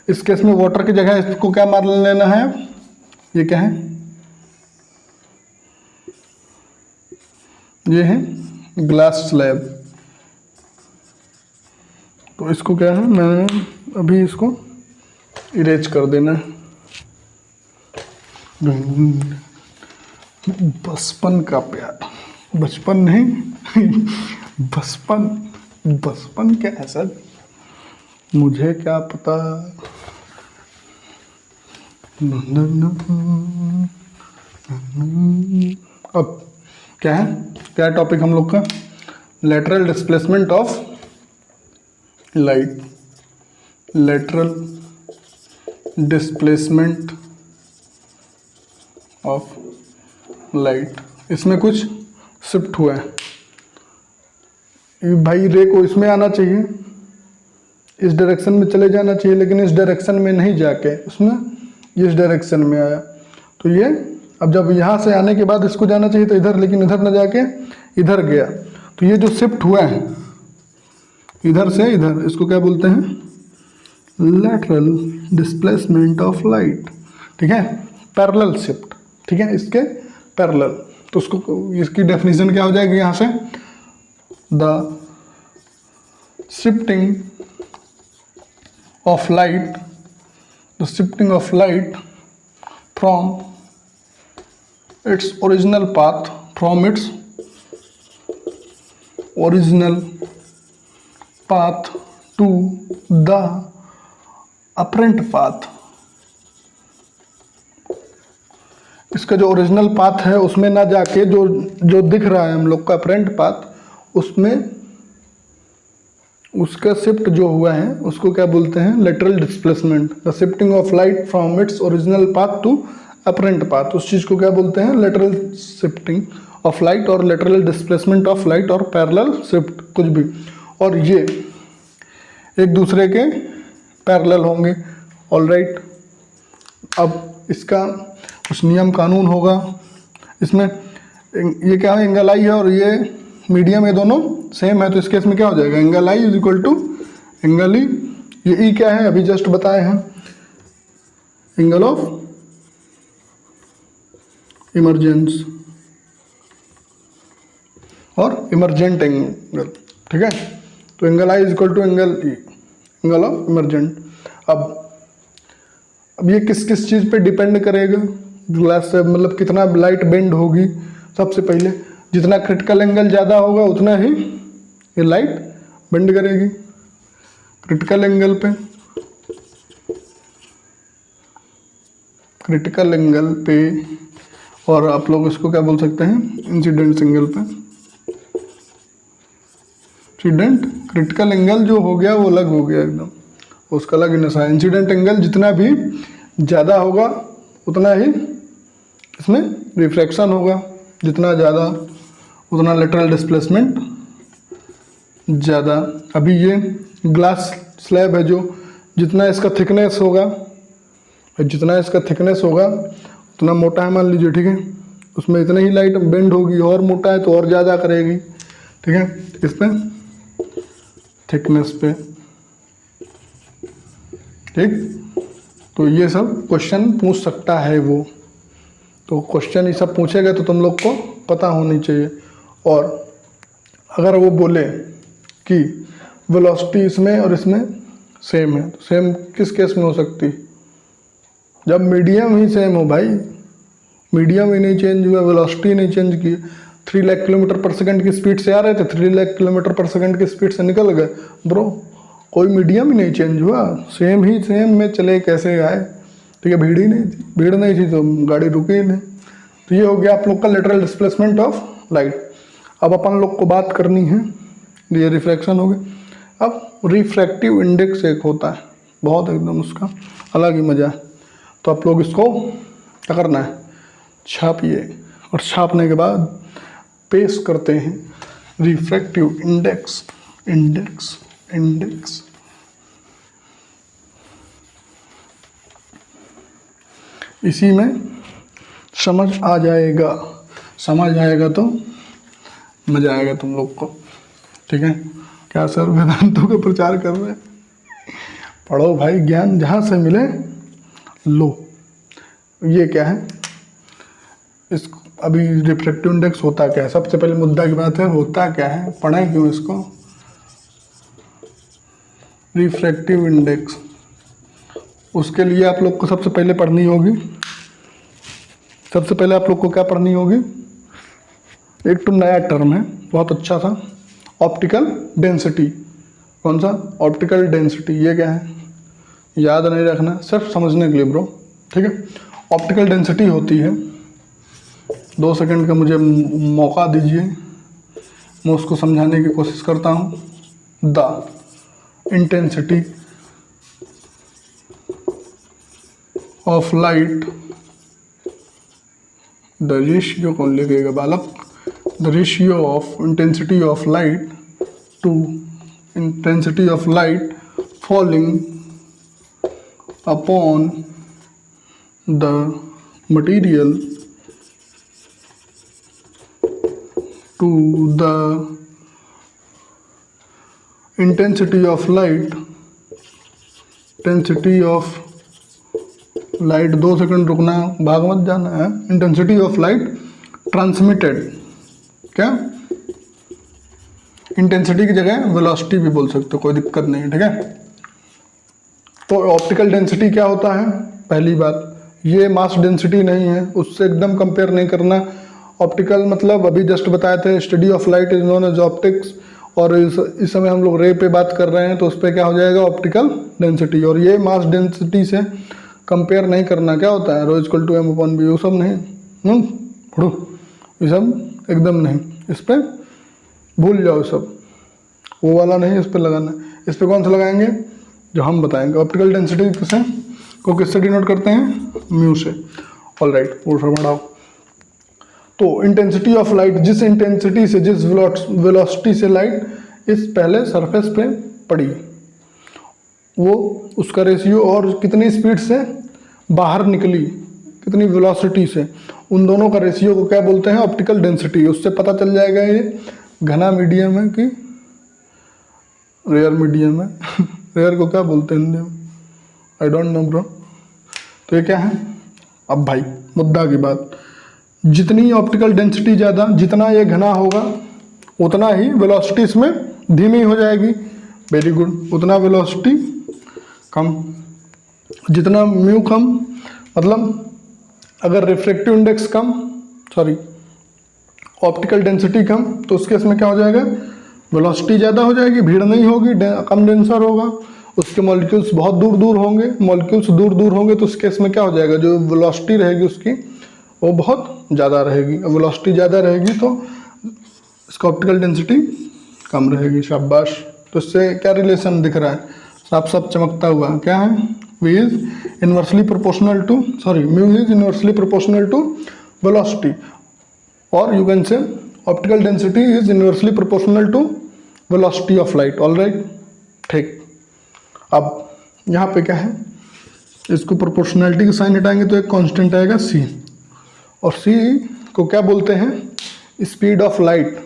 इस केस में वाटर की जगह इसको क्या मान लेना है, ये क्या है, ये है ग्लास स्लैब। तो इसको क्या है, मैंने अभी इसको इरेज कर देना है। बचपन का प्यार, बचपन नहीं बचपन क्या है सर, मुझे क्या पता। अब क्या है, क्या टॉपिक हम लोग का, lateral displacement of light, lateral displacement of light. इसमें कुछ शिफ्ट हुआ है भाई, रे को इसमें आना चाहिए, इस डायरेक्शन में चले जाना चाहिए, लेकिन इस डायरेक्शन में नहीं जाके उसमें इस डायरेक्शन में आया। तो ये अब जब यहाँ से आने के बाद इसको जाना चाहिए तो इधर, लेकिन इधर न जाके इधर गया, तो ये जो शिफ्ट हुआ है इधर से इधर, इसको क्या बोलते हैं, लेटरल डिस्प्लेसमेंट ऑफ लाइट, ठीक है, पैरेलल शिफ्ट, ठीक है, इसके पैरेलल। तो उसको, इसकी डेफिनेशन क्या हो जाएगी यहाँ से, the shifting of light the shifting of light from its original path, from its original path to the apparent path. इसका जो ओरिजिनल पाथ है उसमें ना जाके जो दिख रहा है हम लोग का अपरेंट पाथ, उसमें उसका शिफ्ट जो हुआ है उसको क्या बोलते हैं, lateral displacement. The shifting of light from its original path to apparent path, उस चीज़ को क्या बोलते हैं, लेटरल शिफ्टिंग ऑफ लाइट और लेटरल डिस्प्लेसमेंट ऑफ लाइट और पैरेलल शिफ्ट, कुछ भी। और ये एक दूसरे के पैरेलल होंगे। ऑलराइट, अब इसका कुछ नियम कानून होगा। इसमें ये क्या है, एंगल आई है और ये मीडियम, ये दोनों सेम है, तो इस केस में क्या हो जाएगा, angle I is equal to angle E. ये ई क्या है, अभी जस्ट बताए हैं, एंगल ऑफ इमरजेंस और इमरजेंट एंगल, ठीक है। तो angle I is equal to angle E, angle of emergent. अब ये किस किस चीज़ पे डिपेंड करेगा, ग्लास से मतलब कितना लाइट बेंड होगी। सबसे पहले जितना क्रिटिकल एंगल ज़्यादा होगा उतना ही ये लाइट बेंड करेगी क्रिटिकल एंगल पे। क्रिटिकल एंगल पे, और आप लोग इसको क्या बोल सकते हैं, इंसिडेंट एंगल पे। इंसिडेंट क्रिटिकल एंगल जो हो गया वो अलग हो गया एकदम, उसका अलग ही नशा है। इंसिडेंट एंगल जितना भी ज़्यादा होगा उतना ही इसमें रिफ्रैक्शन होगा, जितना ज़्यादा उतना लेटरल डिस्प्लेसमेंट ज़्यादा। अभी ये ग्लास स्लैब है, जो जितना इसका थिकनेस होगा, जितना इसका थिकनेस होगा उतना मोटा है मान लीजिए, ठीक है, उसमें इतनी ही लाइट बेंड होगी। और मोटा है तो और ज़्यादा करेगी, ठीक है, इस पर थिकनेस पे, ठीक। तो ये सब क्वेश्चन पूछ सकता है वो, तो क्वेश्चन ये सब पूछेगा तो तुम लोग को पता होनी चाहिए। और अगर वो बोले कि वेलोसिटी इसमें और इसमें सेम है, तो सेम किस केस में हो सकती, जब मीडियम ही सेम हो भाई, मीडियम ही नहीं चेंज हुआ, वेलोसिटी नहीं चेंज की। 3 लाख किलोमीटर पर सेकंड की स्पीड से आ रहे थे, 3 लाख किलोमीटर पर सेकंड की स्पीड से निकल गए ब्रो, कोई मीडियम ही नहीं चेंज हुआ, सेम ही सेम में चले कैसे आए, ठीक है। भीड़ ही नहीं थी, भीड़ नहीं थी तो गाड़ी रुकी ही नहीं। तो ये हो गया आप लोग का लेटरल डिस्प्लेसमेंट ऑफ लाइट। अब अपन लोग को बात करनी है, ये रिफ्रैक्शन हो गया। अब रिफ्रैक्टिव इंडेक्स एक होता है, बहुत एकदम उसका अलग ही मज़ा है। तो आप लोग इसको क्या करना है, छापिए, और छापने के बाद पेश करते हैं रिफ्रैक्टिव इंडेक्स। इंडेक्स इंडेक्स इसी में समझ आ जाएगा, समझ आएगा तो मज़ा आएगा तुम लोग को, ठीक है। क्या सर वेदांतों का प्रचार कर रहे हैं, पढ़ो भाई, ज्ञान जहाँ से मिले लो। ये क्या है, इस अभी रिफ्रैक्टिव इंडेक्स होता क्या है, सबसे पहले मुद्दा की बात है, होता क्या है, पढ़ें क्यों इसको। रिफ्रैक्टिव इंडेक्स, उसके लिए आप लोग को सबसे पहले पढ़नी होगी, सबसे पहले आप लोग को क्या पढ़नी होगी, एक तो नया टर्म है बहुत अच्छा सा, ऑप्टिकल डेंसिटी। कौन सा, ऑप्टिकल डेंसिटी। ये क्या है, याद नहीं रखना, सिर्फ समझने के लिए ब्रो, ठीक है। ऑप्टिकल डेंसिटी होती है, 2 सेकंड का मुझे मौका दीजिए, मैं उसको समझाने की कोशिश करता हूँ। The intensity of light, the ratio, कौन लिखेगा बालक, the ratio of intensity of light to intensity of light falling upon the material to the intensity of light, intensity of light, 2 second रुकना, भाग मत जाना है। इंटेंसिटी ऑफ लाइट ट्रांसमिटेड, क्या, intensity की जगह वेलोसिटी भी बोल सकते हो, कोई दिक्कत नहीं, ठीक है। तो ऑप्टिकल डेंसिटी क्या होता है? पहली बात, ये मास डेंसिटी नहीं है, उससे एकदम कंपेयर नहीं करना। ऑप्टिकल मतलब अभी जस्ट बताए थे, study of light is known as optics, और इस समय हम लोग रे पे बात कर रहे हैं, तो उस पर क्या हो जाएगा? Optical density. और ये मास डेंसिटी से कंपेयर नहीं करना। क्या होता है? Rho equal to M upon B, वो सब नहीं, ये सब एकदम नहीं, इस पर भूल जाओ सब, वो वाला नहीं, इस पर लगाना। इस पर कौन सा लगाएंगे? जो हम बताएंगे। ऑप्टिकल डेंसिटी किससे डिनोट करते हैं? म्यू से। ऑल राइट, ऊपर बढ़ाओ। तो इंटेंसिटी ऑफ लाइट, जिस इंटेंसिटी से, जिस वेलोसिटी से लाइट इस पहले सरफेस पे पड़ी, वो उसका रेशियो, और कितनी स्पीड से बाहर निकली, कितनी वेलोसिटी से, उन दोनों का रेशियो को क्या बोलते हैं? Optical density. उससे पता चल जाएगा ये घना मीडियम है कि रेयर मीडियम है। रेयर को क्या बोलते हैं हिंदी में? I don't know bro. तो ये क्या है? अब भाई मुद्दा की बात, जितनी ऑप्टिकल डेंसिटी ज़्यादा, जितना ये घना होगा, उतना ही वेलोसिटी इसमें धीमी हो जाएगी। Very good. उतना वेलोसिटी कम, जितना म्यू कम, मतलब अगर रिफ्रैक्टिव इंडेक्स कम, ऑप्टिकल डेंसिटी कम, तो उस केस में क्या हो जाएगा? वेलोसिटी ज़्यादा हो जाएगी, भीड़ नहीं होगी, कम डेंसर होगा, उसके मॉलिक्यूल्स बहुत दूर दूर होंगे। मॉलिक्यूल्स दूर दूर होंगे तो उस केस में क्या हो जाएगा? जो वेलोसिटी रहेगी उसकी, वो बहुत ज़्यादा रहेगी। वेलोसिटी ज़्यादा रहेगी तो इसका ऑप्टिकल डेंसिटी कम रहेगी। शाबाश। तो इससे क्या रिलेशन दिख रहा है? साफ साफ चमकता हुआ क्या है? Mu is inversely proportional to velocity, और you can say optical density is inversely proportional to velocity of light. All right, ठीक। अब यहाँ पे क्या है? इसको प्रोपोर्शनैलिटी का साइन हटाएंगे तो एक कांस्टेंट आएगा c, और c को क्या बोलते हैं? स्पीड ऑफ लाइट,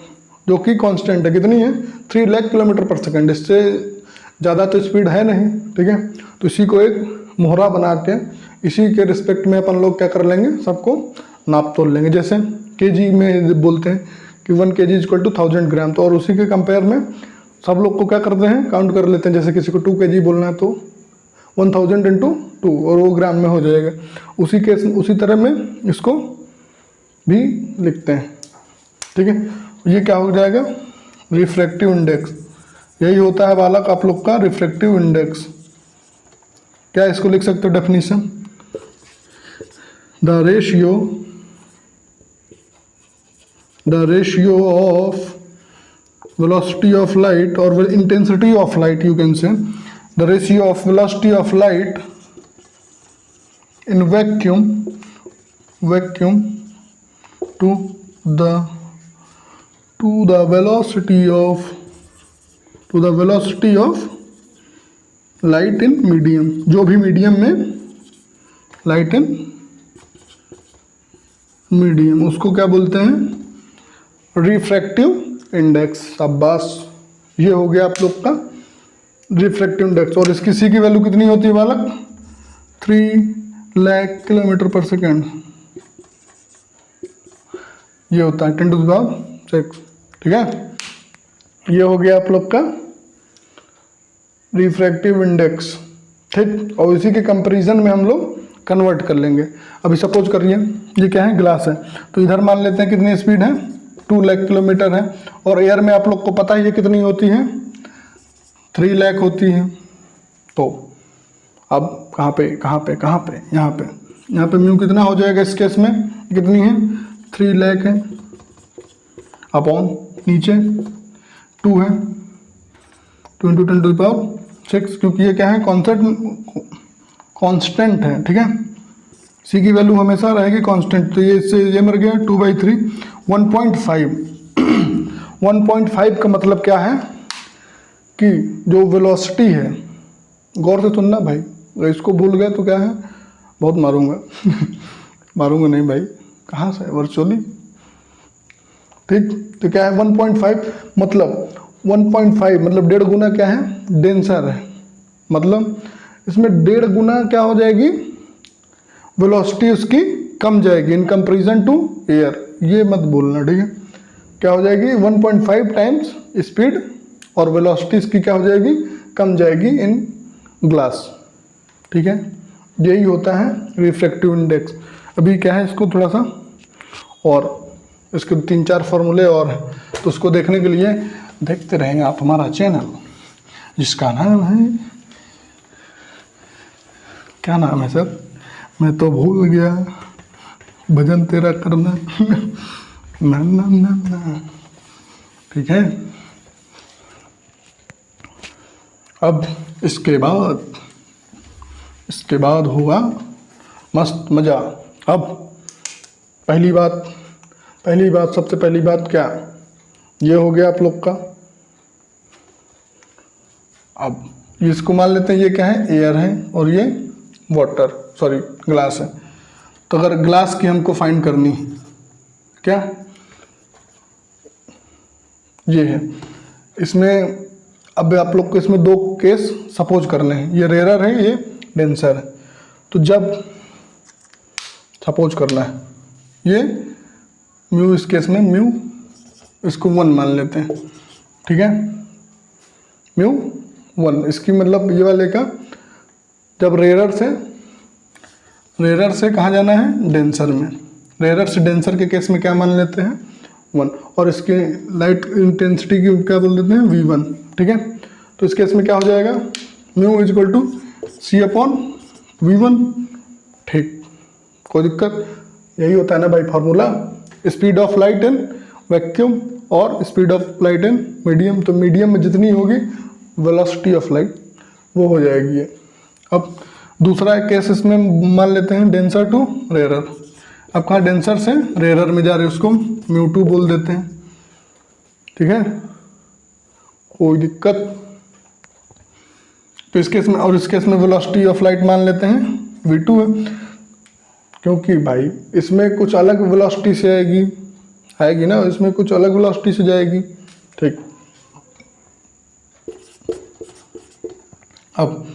जो कि कांस्टेंट है। कितनी है? 3 लाख किलोमीटर पर सेकंड। इससे ज़्यादा तो स्पीड है नहीं, ठीक है। तो इसी को एक मोहरा बना के इसी के रिस्पेक्ट में अपन लोग क्या कर लेंगे? सबको नाप तोल लेंगे। जैसे केजी में बोलते हैं कि 1 kg इक्वल टू 1000 ग्राम, तो और उसी के कंपेयर में सब लोग को क्या करते हैं? काउंट कर लेते हैं। जैसे किसी को 2 kg बोलना है तो 1000 इंटू 2, और वो ग्राम में हो जाएगा। उसी तरह में इसको भी लिखते हैं, ठीक है। ये क्या हो जाएगा? Refractive index. यही होता है बालक आप लोग का रिफ्रैक्टिव इंडेक्स। क्या इसको लिख सकते हो definition? The ratio of velocity of light or intensity of light, you can say the ratio of velocity of light in vacuum to the velocity of light in medium, जो भी medium में light in medium, उसको क्या बोलते हैं? Refractive index. शाबाश, ये हो गया आप लोग का रिफ्रैक्टिव इंडेक्स। और इसकी सी की वैल्यू कितनी होती है बालक? 3 लाख किलोमीटर पर सेकेंड। ये होता है 10⁶, ठीक है। ये हो गया आप लोग का रिफ्रैक्टिव इंडेक्स, ठीक। और इसी के कंपैरिजन में हम लोग कन्वर्ट कर लेंगे। अभी सपोज करिए ये क्या है? ग्लास है, तो इधर मान लेते हैं कितनी स्पीड है? 2 लाख किलोमीटर है, और एयर में आप लोग को पता ही है कितनी होती है? 3 लाख होती है। तो अब कहाँ पे यहाँ पे म्यू कितना हो जाएगा इस केस में? कितनी है? 3 लाख है, अपॉन नीचे 2 है, 2 × 10⁶, क्योंकि ये क्या है? कांस्टेंट है, ठीक है। सी की वैल्यू हमेशा रहेगी कांस्टेंट, तो ये इससे ये मर गया 2/3, 1.5। 1.5 का मतलब क्या है? कि जो वेलोसिटी है, गौर से सुनना भाई, अगर इसको भूल गए तो क्या है? बहुत मारूंगा। मारूंगा नहीं भाई, कहाँ से? वर्चुअली, ठीक। तो क्या है? 1.5 मतलब 1.5 मतलब 1.5 गुना क्या है? डेंसर है। मतलब इसमें 1.5 गुना क्या हो जाएगी? वेलोसिटी उसकी कम जाएगी इन कंपैरिजन टू एयर। ये मत भूलना, ठीक है। क्या हो जाएगी? 1.5 टाइम्स स्पीड, और वेलोसिटी इसकी क्या हो जाएगी? कम जाएगी इन ग्लास, ठीक है, यही होता है रिफ्रैक्टिव इंडेक्स। अभी क्या है, इसको थोड़ा सा और इसके 3-4 फॉर्मूले और हैं, तो उसको देखने के लिए देखते रहेंगे आप हमारा चैनल, जिसका नाम है, क्या नाम है सर, मैं तो भूल गया, भजन तेरा करना ना ना ना ना। ठीक है, अब इसके बाद होगा मस्त मज़ा। अब पहली बात सबसे पहली बात क्या, ये हो गया आप लोग का। अब इसको मान लेते हैं ये क्या है, एयर है, और ये ग्लास है। तो अगर ग्लास की हमको फाइंड करनी है, क्या ये है, इसमें अब आप लोग को इसमें 2 केस सपोज करने हैं, ये रेयर है, ये डेंसर है। तो जब सपोज करना है, ये म्यू, इस केस में म्यू इसको 1 मान लेते हैं, ठीक है, म्यू 1, इसकी मतलब ये वाले का, जब रेयर से कहाँ जाना है, डेंसर में, रेयर से डेंसर के केस में क्या मान लेते हैं, 1, और इसके लाइट इंटेंसिटी की क्या बोल देते हैं, V1, ठीक है। तो इस केस में क्या हो जाएगा, mu is equal to C/V1, ठीक, कोई दिक्कत, यही होता है ना भाई formula, speed of light in vacuum और speed of light in medium. तो मीडियम में जितनी होगी वेलोसिटी ऑफ लाइट वो हो जाएगी ये। अब दूसरा केस इसमें मान लेते हैं डेंसर टू रेयरर। अब कहाँ डेंसर से रेयरर में जा रहे हैं, उसको म्यू2 बोल देते हैं, ठीक है, कोई दिक्कत। तो इस केस में और इस केस में वेलोसिटी ऑफ लाइट मान लेते हैं V2 है, क्योंकि भाई इसमें कुछ अलग वेलोसिटी से आएगी ना, इसमें कुछ अलग वेलोसिटी से जाएगी, ठीक। अब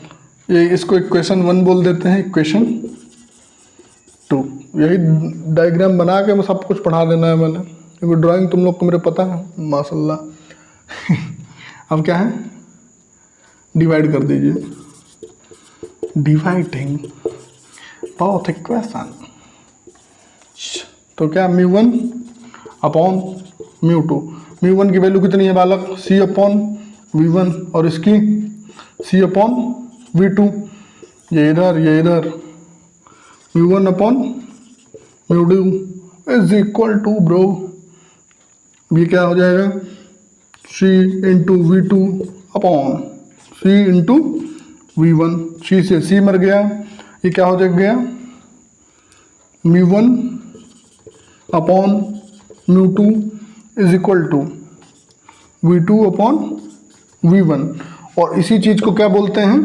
ये इसको इक्वेशन 1 बोल देते हैं, इक्वेशन 2। यही डायग्राम बना के सब कुछ पढ़ा देना है मैंने, क्योंकि ड्राइंग तुम लोग को मेरे पता है माशाल्लाह। अब क्या है, डिवाइड कर दीजिए, डिवाइडिंग बहुत इक्वेशन। तो क्या म्यू1 अपॉन म्यू2, म्यू1 की वैल्यू कितनी है बालक, C/V1, और इसकी C/V2, ये इधर mu one upon mu two is equal to bro, ये क्या हो जाएगा, C/V2 अपॉन C/V1, C से C मर गया, ये क्या हो गया, mu one upon mu two is equal to V2 upon V1। और इसी चीज को क्या बोलते हैं,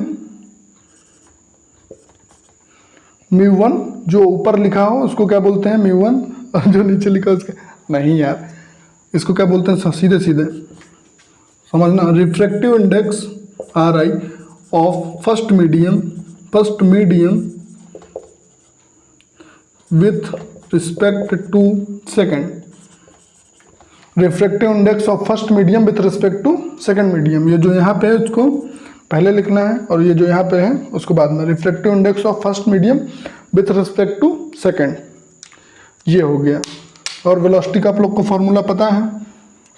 म्यू1 जो ऊपर लिखा हो उसको क्या बोलते हैं म्यू1, और जो नीचे लिखा हो उसका नहीं यार, इसको क्या बोलते हैं, सीधे समझना, refractive index RI of first medium with respect to second, refractive index of first medium with respect to second medium. ये जो यहाँ पे है उसको पहले लिखना है, और ये जो यहाँ पे है उसको बाद में, refractive index of first medium with respect to second, ये हो गया। और वेलोसिटी का आप लोग को फॉर्मूला पता है,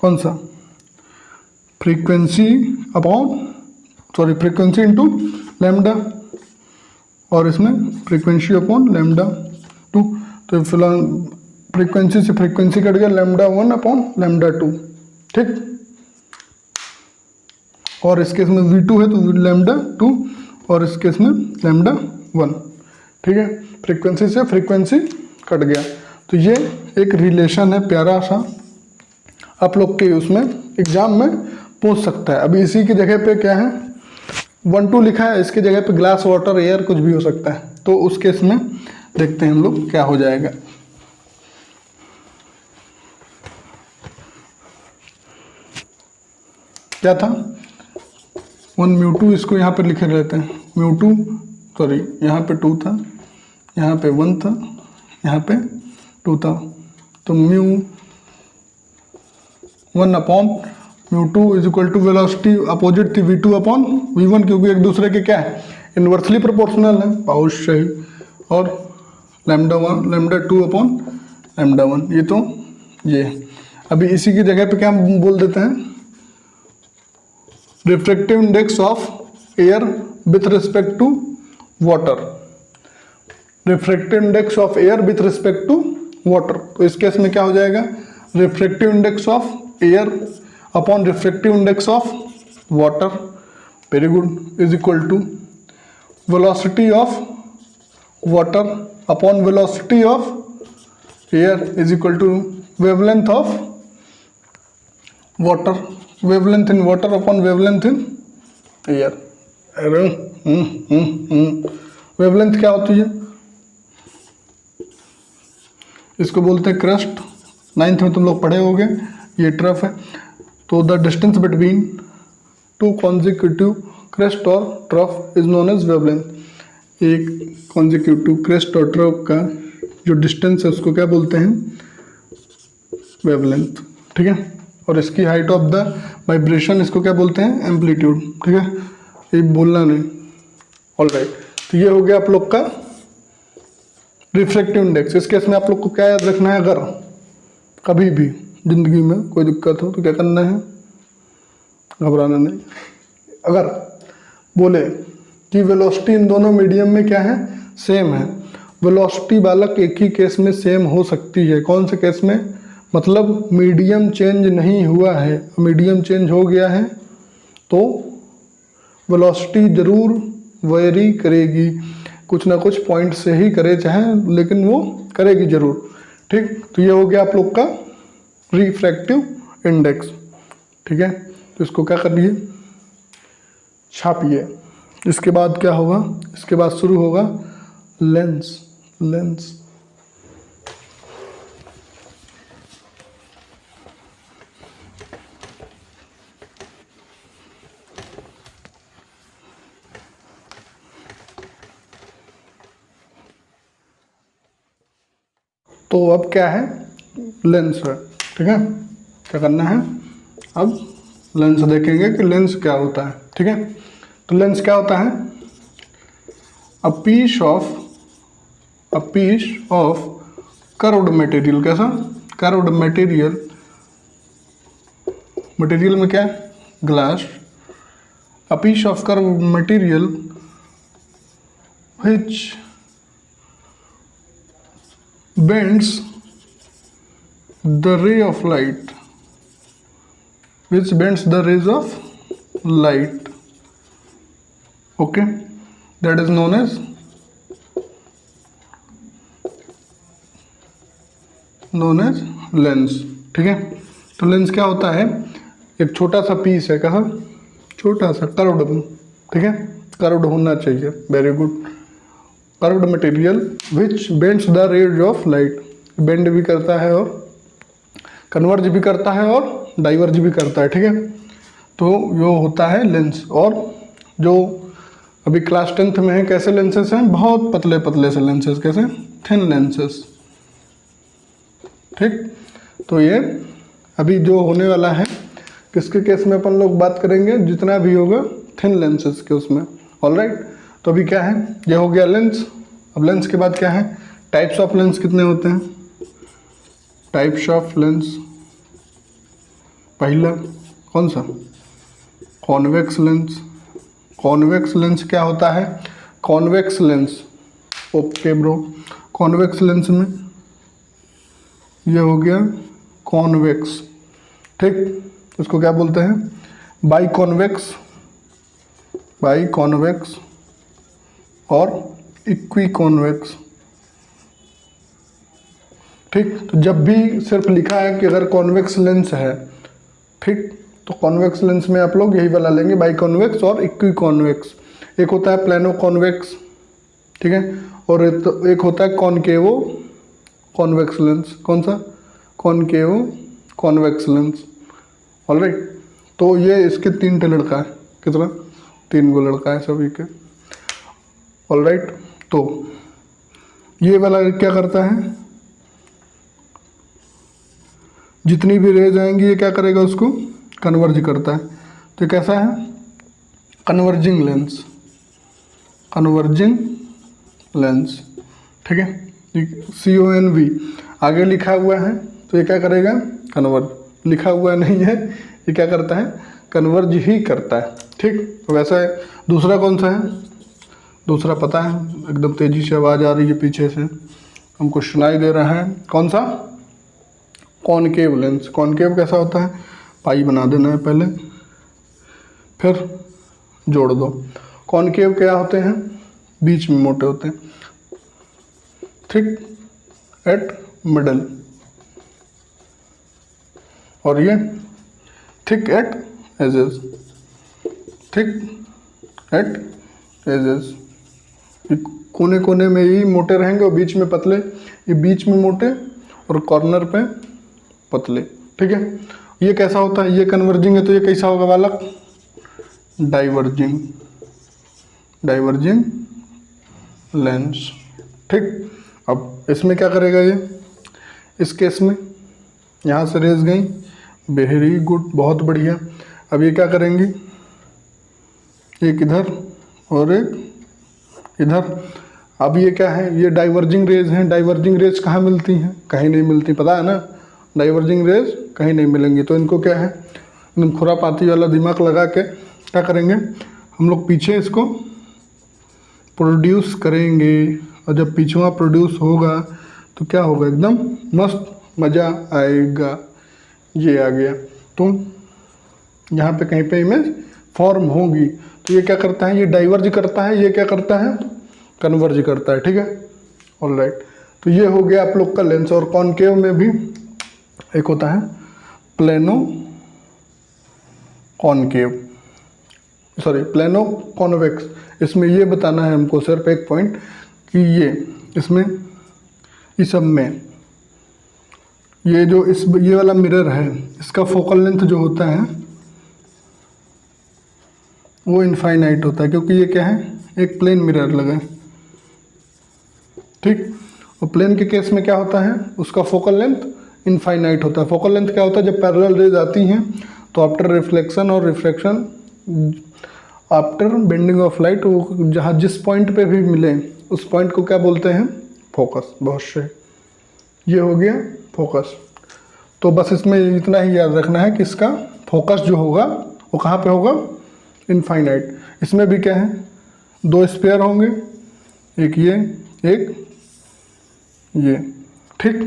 कौन सा, फ्रीक्वेंसी इंटू लैम्डा, और इसमें फ्रीक्वेंसी अपॉन लैम्डा 2। तो फिलहाल फ्रीक्वेंसी से फ्रीक्वेंसी कट गया, λ1 अपॉन λ2, ठीक। और इस केस में V2 है तो λ2, और इस केस में λ1, ठीक है, फ्रीक्वेंसी से फ्रीक्वेंसी कट गया। तो ये एक रिलेशन है प्यारा सा, आप लोग के उसमें एग्जाम में पूछ सकता है। अभी इसी की जगह पे क्या है, 1-2 लिखा है, इसकी जगह पे ग्लास, वाटर, एयर कुछ भी हो सकता है। तो उस केस में देखते हैं हम लोग क्या हो जाएगा। क्या था, 1 म्यू2, इसको यहाँ पे लिखे रहते हैं, यहाँ पे 2 था, यहाँ पे 1 था, यहाँ पे 2 था। तो mu one upon mu two is equal to velocity opposite थी V2 अपॉन V1, क्योंकि एक दूसरे के क्या है, इन्वर्सली प्रोपोर्शनल है, बहुत सही। और λ1 λ2 अपॉन λ1, ये तो ये। अभी इसी की जगह पे क्या हम बोल देते हैं, refractive index of air with respect to water, refractive index of air with respect to water. तो इस केस में क्या हो जाएगा, refractive index of air upon refractive index of water, very good, is equal to velocity of water upon velocity of air is equal to wavelength of water, wavelength in water upon wavelength in air. Wavelength क्या होती है, इसको बोलते हैं crust, 9th में तुम लोग पढ़े होगे, ये ट्रफ है। तो the distance between two consecutive crest और trough is known as wavelength. एक कॉन्जिक्यूटिव क्रेस्ट और ट्रफ का जो डिस्टेंस है उसको क्या बोलते हैं, वेवलेंथ, ठीक है। और इसकी हाइट ऑफ द वाइब्रेशन इसको क्या बोलते हैं, एम्पलीट्यूड, ठीक है, ये बोलना नहीं, ऑलराइट। तो ये हो गया आप लोग का रिफ्रैक्टिव इंडेक्स। इस केस में आप लोग को क्या याद रखना है, अगर कभी भी जिंदगी में कोई दिक्कत हो तो क्या करना है, घबराना नहीं। अगर बोले कि वेलोसिटी इन दोनों मीडियम में क्या है, सेम है, वेलोसिटी बालक एक ही केस में सेम हो सकती है, कौन से केस में, मतलब मीडियम चेंज नहीं हुआ है, मीडियम चेंज हो गया है तो वेलोसिटी ज़रूर वेरी करेगी, कुछ ना कुछ पॉइंट से ही करे चाहे, लेकिन वो करेगी ज़रूर, ठीक। तो ये हो गया आप लोग का रिफ्रैक्टिव इंडेक्स, ठीक है। तो इसको क्या करिए, छापिए। इसके बाद क्या होगा, इसके बाद शुरू होगा लेंस, लेंस। तो अब क्या है, लेंस है, ठीक है। क्या करना है, अब लेंस देखेंगे कि लेंस क्या होता है, ठीक है। तो लेंस क्या होता है, a piece of curved material, कैसा, कर्व्ड मटेरियल, मटेरियल में क्या है, glass, a piece of curved material which bends the ray of light, which bends the rays of light, okay, that is known as lens, ठीक है। तो lens क्या होता है, एक छोटा सा पीस है, कहा छोटा सा कर्व्ड, ठीक है, कर्व्ड होना चाहिए, very good, curved material which bends the rays of light, bend भी करता है और कन्वर्ज भी करता है और डाइवर्ज भी करता है, ठीक है। तो यो होता है लेंस। और जो अभी क्लास 10th में है, कैसे लेंसेस हैं, बहुत पतले पतले से लेंसेस, कैसे, थिन लेंसेस, ठीक। तो ये अभी जो होने वाला है, किसके केस में अपन लोग बात करेंगे, जितना भी होगा थिन लेंसेस के उसमें, ऑलराइट। तो अभी क्या है, ये हो गया लेंस। अब लेंस के बाद क्या है, टाइप्स ऑफ लेंस कितने होते हैं, टाइप्स ऑफ लेंस, पहला कौन सा, कॉन्वेक्स लेंस। कॉन्वेक्स लेंस क्या होता है, convex lens, okay bro, convex lens में ये हो गया कॉन्वेक्स, ठीक। इसको क्या बोलते हैं, बाई कॉन्वेक्स, बाई कॉन्वेक्स और इक्वी कॉन्वेक्स, ठीक। तो जब भी सिर्फ लिखा है कि अगर कॉन्वेक्स लेंस है, ठीक, तो कॉन्वेक्स लेंस में आप लोग यही वाला लेंगे, बाई कॉन्वेक्स और इक्वी कॉन्वेक्स। एक होता है प्लेनो कॉन्वेक्स, ठीक है, और एक होता है कॉनकेवो कॉन्वेक्स लेंस, कौन सा, कॉनकेवो कॉन्वेक्स लेंस, ऑलराइट। तो ये इसके 3 लड़का है, कितना, 3 गो लड़का है सभी के, ऑलराइट। तो ये वाला क्या करता है, जितनी भी रेज आएंगी ये क्या करेगा, उसको कन्वर्ज करता है। तो कैसा है, कन्वर्जिंग लेंस, कन्वर्जिंग लेंस, ठीक है। CONV आगे लिखा हुआ है तो ये क्या करेगा, कन्वर्ज, लिखा हुआ नहीं है, ये क्या करता है, कन्वर्ज ही करता है, ठीक। वैसा है दूसरा कौन सा है, दूसरा पता है, एकदम तेजी से आवाज़ आ रही है पीछे से, हमको सुनाई दे रहा है, कौन सा, कॉनकेव लेंस। कॉनकेव कैसा होता है, पाई बना देना है पहले, फिर जोड़ दो। कॉनकेव क्या होते हैं, बीच में मोटे होते हैं, थिक एट मिडल, और ये thick at edges, thick at edges, कोने कोने में ही मोटे रहेंगे और बीच में पतले, ये बीच में मोटे और कॉर्नर पे पतले, ठीक है। ये कैसा होता है, ये कन्वर्जिंग है तो ये कैसा होगा बालक, डाइवर्जिंग, डाइवर्जिंग लेंस, ठीक। अब इसमें क्या करेगा ये, इस केस में यहाँ से रेज गई, वेरी गुड, बहुत बढ़िया। अब ये क्या करेंगी, एक इधर और एक इधर। अब ये क्या है, ये डाइवर्जिंग रेज हैं। डाइवर्जिंग रेज कहाँ मिलती हैं, कहीं नहीं मिलती, पता है ना, डाइवर्जिंग रेज कहीं नहीं मिलेंगी। तो इनको क्या है, एकदम खुरापाती वाला दिमाग लगा के क्या करेंगे हम लोग, पीछे इसको प्रोड्यूस करेंगे, और जब पीछुआ प्रोड्यूस होगा तो क्या होगा, एकदम मस्त मज़ा आएगा। ये आ गया, तो यहाँ पे कहीं पे इमेज फॉर्म होगी, तो ये क्या करता है, ये डाइवर्ज करता है, ये क्या करता है, कन्वर्ज करता है, ठीक है। ऑलराइट, तो ये हो गया आप लोग का लेंस। और कॉनकेव में भी एक होता है plano concave, sorry plano convex. इसमें ये बताना है हमको सिर्फ एक पॉइंट कि ये इसमें इस सब में ये जो ये वाला मिरर है, इसका फोकल लेंथ जो होता है वो इनफाइनाइट होता है, क्योंकि ये क्या है, एक प्लेन मिरर लगा है, ठीक। और प्लेन के केस में क्या होता है, उसका फोकल लेंथ इनफाइनाइट होता है। फोकल लेंथ क्या होता है, जब पैरेलल रेज आती हैं तो आफ्टर रिफ्लेक्शन और refraction, after bending of light, वो जहाँ जिस पॉइंट पे भी मिले उस पॉइंट को क्या बोलते हैं, फोकस। बहुत सही, ये हो गया फोकस। तो बस इसमें इतना ही याद रखना है कि इसका फोकस जो होगा वो कहाँ पे होगा, इनफाइनाइट। इसमें भी क्या है, दो स्पेयर होंगे, एक ये एक ये, ठीक।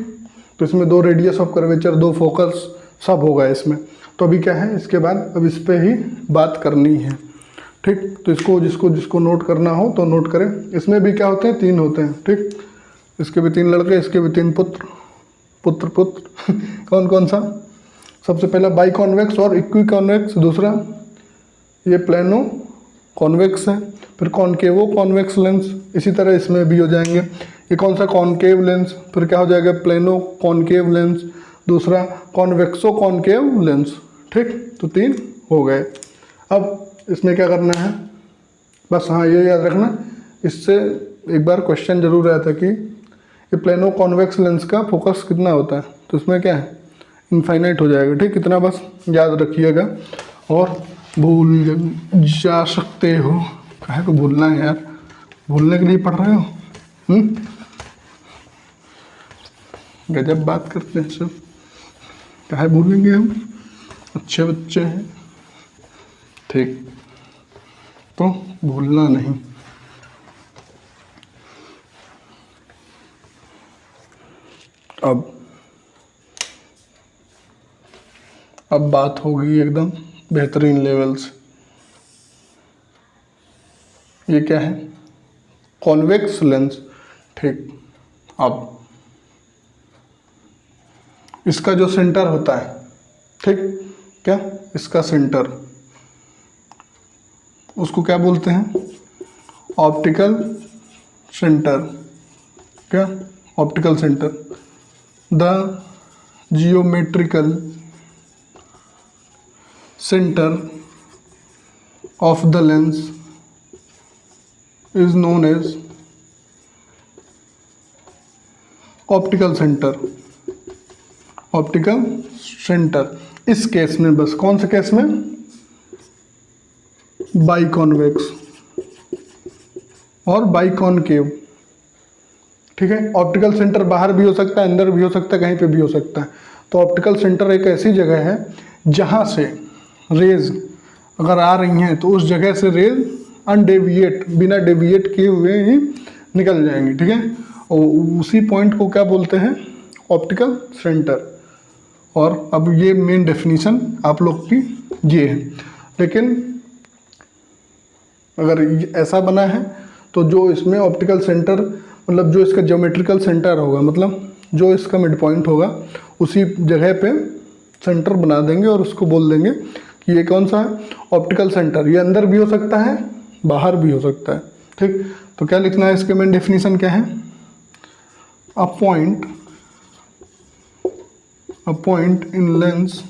तो इसमें दो रेडियस ऑफ कर्वेचर, दो फोकस, सब होगा इसमें। तो अभी क्या है, इसके बाद अब इस पे ही बात करनी है, ठीक। तो इसको जिसको नोट करना हो तो नोट करें। इसमें भी क्या होते हैं, तीन होते हैं, ठीक। इसके भी तीन लड़के, इसके भी तीन पुत्र कौन कौन सा, सबसे पहला बाई कॉन्वेक्स और इक्वी कॉन्वेक्स, दूसरा ये प्लेनो कॉन्वेक्स है, फिर कॉनकेवो कॉन्वेक्स लेंस। इसी तरह इसमें भी हो जाएंगे, ये कौन सा, कॉनकेव लेंस, फिर क्या हो जाएगा, प्लेनो कॉनकेव लेंस, दूसरा कॉन्वेक्सो कॉनकेव लेंस, ठीक। तो तीन हो गए। अब इसमें क्या करना है, बस हाँ ये याद रखना, इससे एक बार क्वेश्चन जरूर आया था कि ये प्लेनो कॉन्वेक्स लेंस का फोकस कितना होता है, तो इसमें क्या है, इनफाइनाइट हो जाएगा, ठीक। इतना बस याद रखिएगा और भूल जा सकते हो। काहे को भूलना है यार, भूलने के लिए पढ़ रहे हो, गजब बात करते हैं सब, काहे भूलेंगे हम, अच्छे बच्चे हैं, ठीक। तो भूलना नहीं। अब बात होगी एकदम बेहतरीन लेवल से। ये क्या है, कॉन्वेक्स लेंस, ठीक। अब इसका जो सेंटर होता है, ठीक, क्या इसका सेंटर, उसको क्या बोलते हैं, ऑप्टिकल सेंटर, क्या, optical centre. The geometrical center of the lens is known as optical center, optical centre. इस केस में, बस कौन से केस में, बाई कॉन्वेक्स, और बाइकॉनकेव। ठीक है, ऑप्टिकल सेंटर बाहर भी हो सकता है, अंदर भी हो सकता है, कहीं पे भी हो सकता है। तो ऑप्टिकल सेंटर एक ऐसी जगह है जहाँ से रेज अगर आ रही हैं तो उस जगह से रेज अनडेविएट, बिना डेविएट किए हुए ही निकल जाएंगे। ठीक है, और उसी पॉइंट को क्या बोलते हैं, ऑप्टिकल सेंटर। और अब ये मेन डेफिनेशन आप लोग की ये है। लेकिन अगर ऐसा बना है तो जो इसमें ऑप्टिकल सेंटर मतलब जो इसका ज्योमेट्रिकल सेंटर होगा, मतलब जो इसका मिड पॉइंट होगा उसी जगह पे सेंटर बना देंगे और उसको बोल देंगे कि ये कौन सा है, ऑप्टिकल सेंटर। ये अंदर भी हो सकता है, बाहर भी हो सकता है। ठीक, तो क्या लिखना है, इसके मेन डेफिनेशन क्या है, a point in lens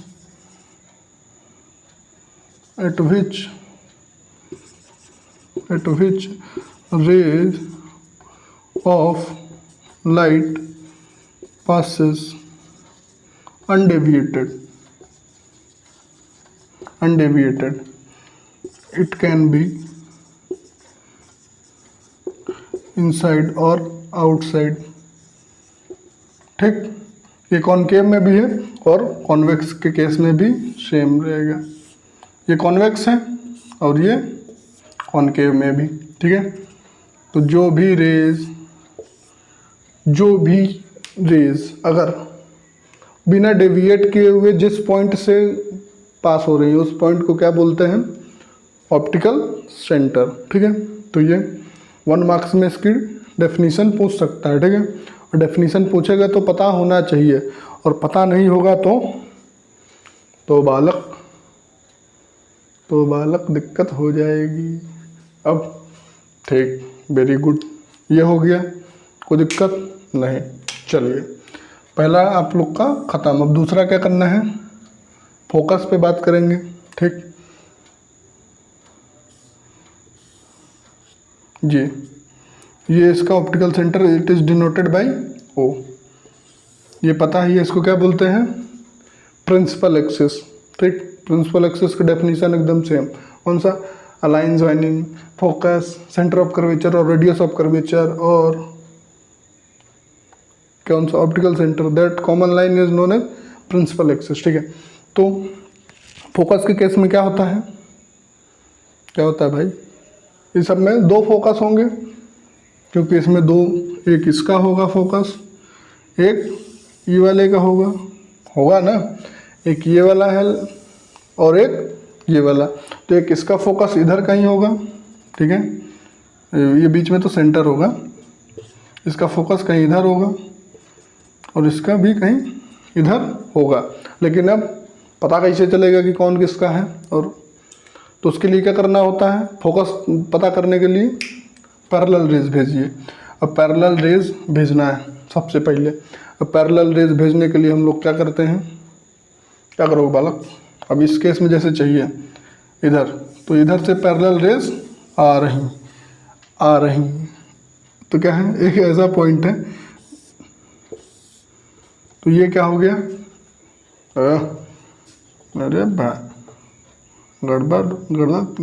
at which rays of light passes undeviated. It can be inside or outside. ठीक, ये कॉनकेव में भी है और कॉन्वेक्स के केस में भी सेम रहेगा। ये कॉन्वेक्स है और ये कॉनकेव में भी। ठीक है, तो जो भी रेज अगर बिना डेविएट किए हुए जिस पॉइंट से पास हो रही है उस पॉइंट को क्या बोलते हैं, ऑप्टिकल सेंटर। ठीक है, तो ये 1 मार्क्स में इसकी डेफिनेशन पूछ सकता है। ठीक है, और डेफिनेशन पूछेगा तो पता होना चाहिए, और पता नहीं होगा तो बालक दिक्कत हो जाएगी। अब ठीक, वेरी गुड, ये हो गया, कोई दिक्कत नहीं। चलिए, पहला आप लोग का ख़त्म। अब दूसरा क्या करना है, फोकस पे बात करेंगे। ठीक जी, ये इसका optical centre it is denoted by O. ये पता है, ये इसको क्या बोलते हैं, प्रिंसिपल एक्सिस। ठीक, प्रिंसिपल एक्सिस का डेफिनेशन एकदम सेम। कौन सा, align, joining, focus, centre of curvature और रेडियस ऑफ कर्वेचर, और कौन सा, optical centre. That common line is known as principal axis. ठीक है, तो फोकस के केस में क्या होता है, भाई, इस सब में 2 फोकस होंगे, क्योंकि इसमें 2, एक इसका होगा फोकस, एक ये वाले का होगा ना, एक ये वाला है और एक ये वाला। तो एक इसका फोकस इधर कहीं होगा, ठीक है, ये बीच में तो सेंटर होगा, इसका फोकस कहीं इधर होगा और इसका भी कहीं इधर होगा। लेकिन अब पता कैसे चलेगा कि कौन किसका है, और तो उसके लिए क्या करना होता है, फोकस पता करने के लिए पैरेलल रेज भेजिए। अब पैरेलल रेज भेजना है सबसे पहले। अब पैरेलल रेज भेजने के लिए हम लोग क्या करते हैं, क्या करोगे बालक, अब इस केस में जैसे चाहिए इधर, तो इधर से पैरेलल रेज आ रही, तो क्या है, एक ऐसा पॉइंट है, तो ये क्या हो गया, अरे भाई गड़बड़, गलत,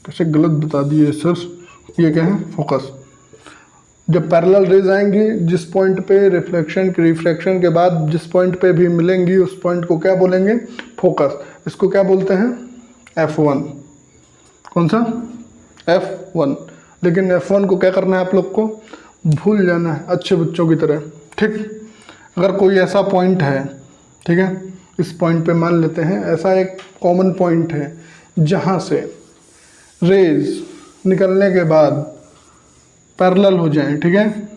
कैसे गलत बता दिए सर। ये क्या है, फोकस। जब पैरेलल रेज आएंगी जिस पॉइंट पे रिफ्रैक्शन के बाद जिस पॉइंट पे भी मिलेंगी उस पॉइंट को क्या बोलेंगे, फोकस। इसको क्या बोलते हैं, F1। कौन सा, F1। लेकिन F1 को क्या करना है आप लोग को, भूल जाना है अच्छे बच्चों की तरह। ठीक, अगर कोई ऐसा पॉइंट है, ठीक है, इस पॉइंट पे मान लेते हैं ऐसा एक कॉमन पॉइंट है जहाँ से रेज निकलने के बाद पैरेलल हो जाएं, ठीक है,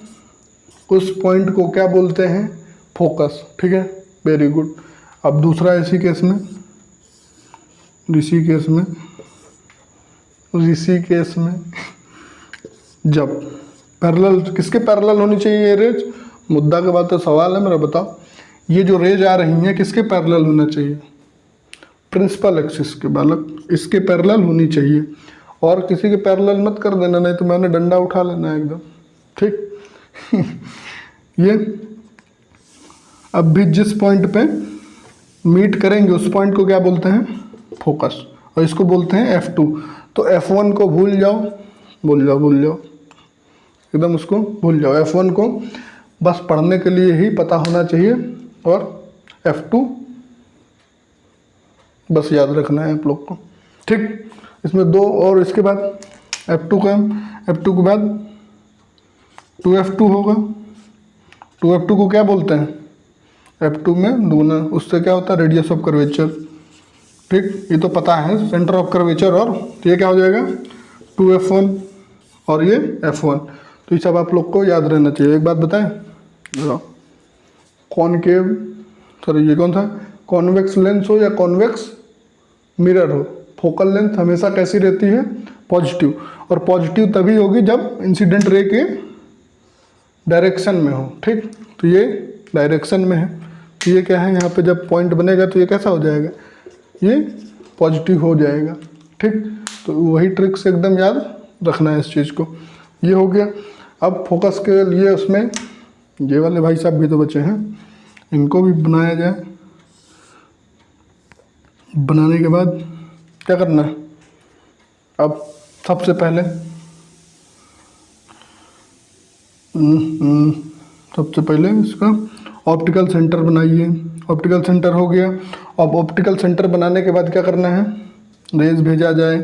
उस पॉइंट को क्या बोलते हैं, फोकस। ठीक है, वेरी गुड। अब दूसरा इसी केस में जब पैरेलल, किसके पैरेलल होनी चाहिए ये रेज, मुद्दा के बाद तो सवाल है मेरा, बताओ ये जो रेज आ रही हैं किसके पैरेलल होना चाहिए, प्रिंसिपल एक्सिस के बालक, इसके पैरेलल होनी चाहिए, और किसी के पैरेलल मत कर देना, नहीं तो मैंने डंडा उठा लेना है एकदम। ठीक ये अब भी जिस पॉइंट पे मीट करेंगे उस पॉइंट को क्या बोलते हैं, फोकस, और इसको बोलते हैं F2। तो F1 को भूल जाओ, भूल जाओ एकदम, उसको भूल जाओ। F1 को बस पढ़ने के लिए ही पता होना चाहिए और F2 बस याद रखना है आप लोग को, ठीक। इसमें दो और इसके बाद F2 के बाद 2F2 होगा। 2F2 को क्या बोलते हैं? F2 में दूना, उससे क्या होता है? रेडियस ऑफ कर्वेचर, ठीक। ये तो पता है, सेंटर ऑफ कर्वेचर। और तो ये क्या हो जाएगा? 2F1 और ये F1। तो ये सब आप लोग को याद रहना चाहिए। एक बात बताएं, कॉनकेव, सॉरी ये कौन था, कॉन्वेक्स लेंस हो या कॉन्वेक्स मिरर हो, फोकल लेंथ हमेशा कैसी रहती है? पॉजिटिव। और पॉजिटिव तभी होगी जब इंसिडेंट रे के डायरेक्शन में हो, ठीक। तो ये डायरेक्शन में है, तो ये क्या है, यहाँ पे जब पॉइंट बनेगा तो ये कैसा हो जाएगा? ये पॉजिटिव हो जाएगा, ठीक। तो वही ट्रिक्स एकदम याद रखना है इस चीज़ को। ये हो गया। अब फोकस के लिए उसमें ये वाले भाई साहब भी तो बचे हैं, इनको भी बनाया जाए। बनाने के बाद क्या करना है? अब सबसे पहले इसका ऑप्टिकल सेंटर बनाइए। ऑप्टिकल सेंटर हो गया। अब ऑप्टिकल सेंटर बनाने के बाद क्या करना है? रेज भेजा जाए।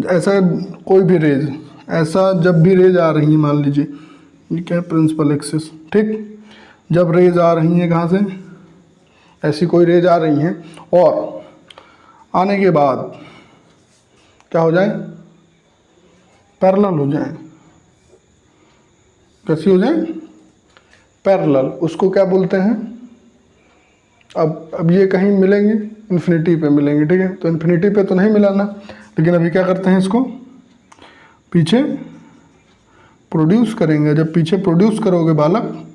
ऐसा कोई भी रेज, ऐसा जब भी रेज आ रही है, मान लीजिए ये क्या है, प्रिंसिपल एक्सिस, ठीक। जब रेज आ रही हैं कहाँ से, ऐसी कोई रेज आ रही हैं और आने के बाद क्या हो जाए? पैरेलल हो जाए। कैसी हो जाए? पैरेलल। उसको क्या बोलते हैं? अब ये कहीं मिलेंगे, इन्फिनिटी पे मिलेंगे, ठीक है। तो इन्फिनिटी पे तो नहीं मिलाना, लेकिन अभी क्या करते हैं, इसको पीछे प्रोड्यूस करेंगे। जब पीछे प्रोड्यूस करोगे बालक,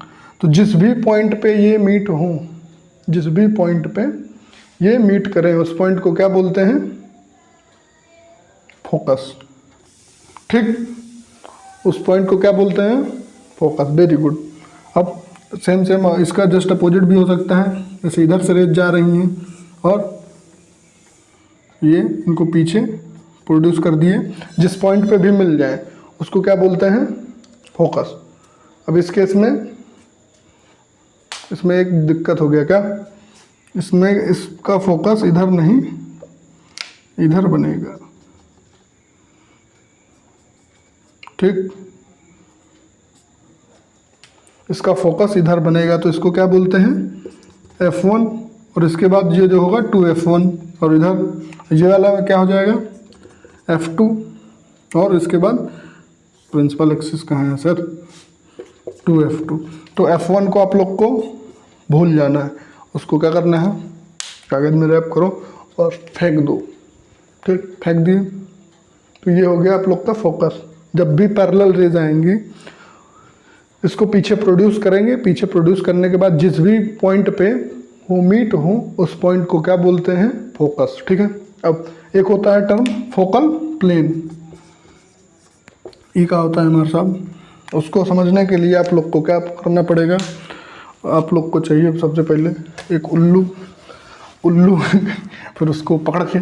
तो जिस भी पॉइंट पे ये मीट हों, जिस भी पॉइंट पे ये मीट करें, उस पॉइंट को क्या बोलते हैं? फोकस, ठीक। उस पॉइंट को क्या बोलते हैं? फोकस। Very good. अब सेम इसका जस्ट अपोजिट भी हो सकता है। जैसे इधर से रेज जा रही हैं और ये इनको पीछे प्रोड्यूस कर दिए, जिस पॉइंट पे भी मिल जाए उसको क्या बोलते हैं? फोकस। अब इस केस में इसमें एक दिक्कत हो गया। क्या? इसमें इसका फोकस इधर नहीं, इधर बनेगा, ठीक। इसका फोकस इधर बनेगा, तो इसको क्या बोलते हैं? F1। और इसके बाद ये जो होगा 2F1, और इधर ये वाला क्या हो जाएगा? F2। और इसके बाद प्रिंसिपल एक्सिस कहाँ है सर? 2F2। तो F1 को आप लोग को भूल जाना है। उसको क्या करना है? कागज़ में रैप करो और फेंक दो, ठीक। फेंक दिए, तो ये हो गया आप लोग का फोकस। जब भी पैरेलल रेज आएंगी, इसको पीछे प्रोड्यूस करेंगे। पीछे प्रोड्यूस करने के बाद जिस भी पॉइंट पे वो मीट हो, उस पॉइंट को क्या बोलते हैं? फोकस, ठीक है। अब एक होता है टर्म फोकल प्लेन, ई का होता है हमारे साहब। उसको समझने के लिए आप लोग को क्या करना पड़ेगा? आप लोग को चाहिए सबसे पहले एक उल्लू फिर उसको पकड़ के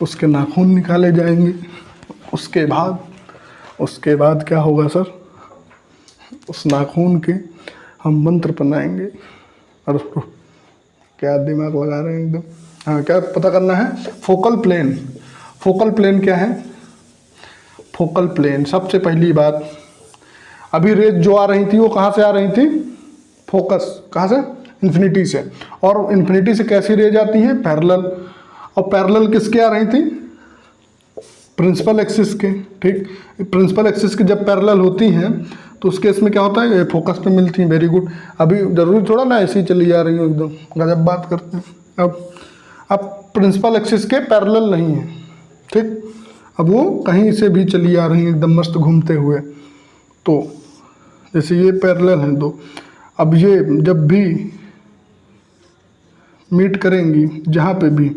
उसके नाखून निकाले जाएंगे। उसके बाद क्या होगा सर? उस नाखून के हम मंत्र बनाएंगे। और उसको क्या दिमाग लगा रहे हैं एकदम। हाँ, क्या पता करना है? Focal plane. फोकल प्लेन क्या है? फोकल प्लेन, सबसे पहली बात, अभी रेज जो आ रही थी वो कहाँ से आ रही थी? फोकस। कहाँ से? इन्फिनिटी से। और इन्फिनिटी से कैसी रेज आती है? पैरेलल। और पैरेलल किसके आ रही थी? प्रिंसिपल एक्सिस के, ठीक। प्रिंसिपल एक्सिस की जब पैरेलल होती हैं तो उस केस में क्या होता है? फोकस पे मिलती हैं। Very good. अभी जरूरी थोड़ा ना ऐसी चली जा रही हो, एकदम गजब बात करते हैं। अब प्रिंसिपल एक्सिस के पैरेलल नहीं है, ठीक। अब वो कहीं से भी चली आ रही हैं एकदम मस्त घूमते हुए। तो जैसे ये पैरेलल हैं दो, अब ये जब भी मीट करेंगी जहाँ पे भी,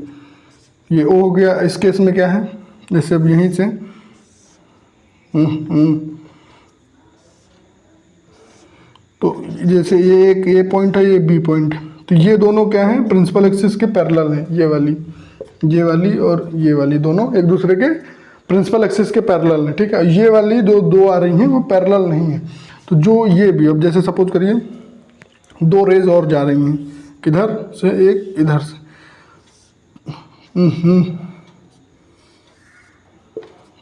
ये ओ हो गया। इस केस में क्या है? जैसे अब यहीं से तो जैसे ये पॉइंट है, ये बी पॉइंट, तो ये दोनों क्या है? प्रिंसिपल एक्सिस के पैरेलल हैं। ये वाली और ये वाली दोनों एक दूसरे के प्रिंसिपल एक्सिस के पैरेलल है, ठीक है। ये वाली जो दो आ रही हैं वो पैरेलल नहीं है। तो जो ये भी, अब जैसे सपोज करिए दो रेज और जा रही हैं, किधर से, एक इधर से,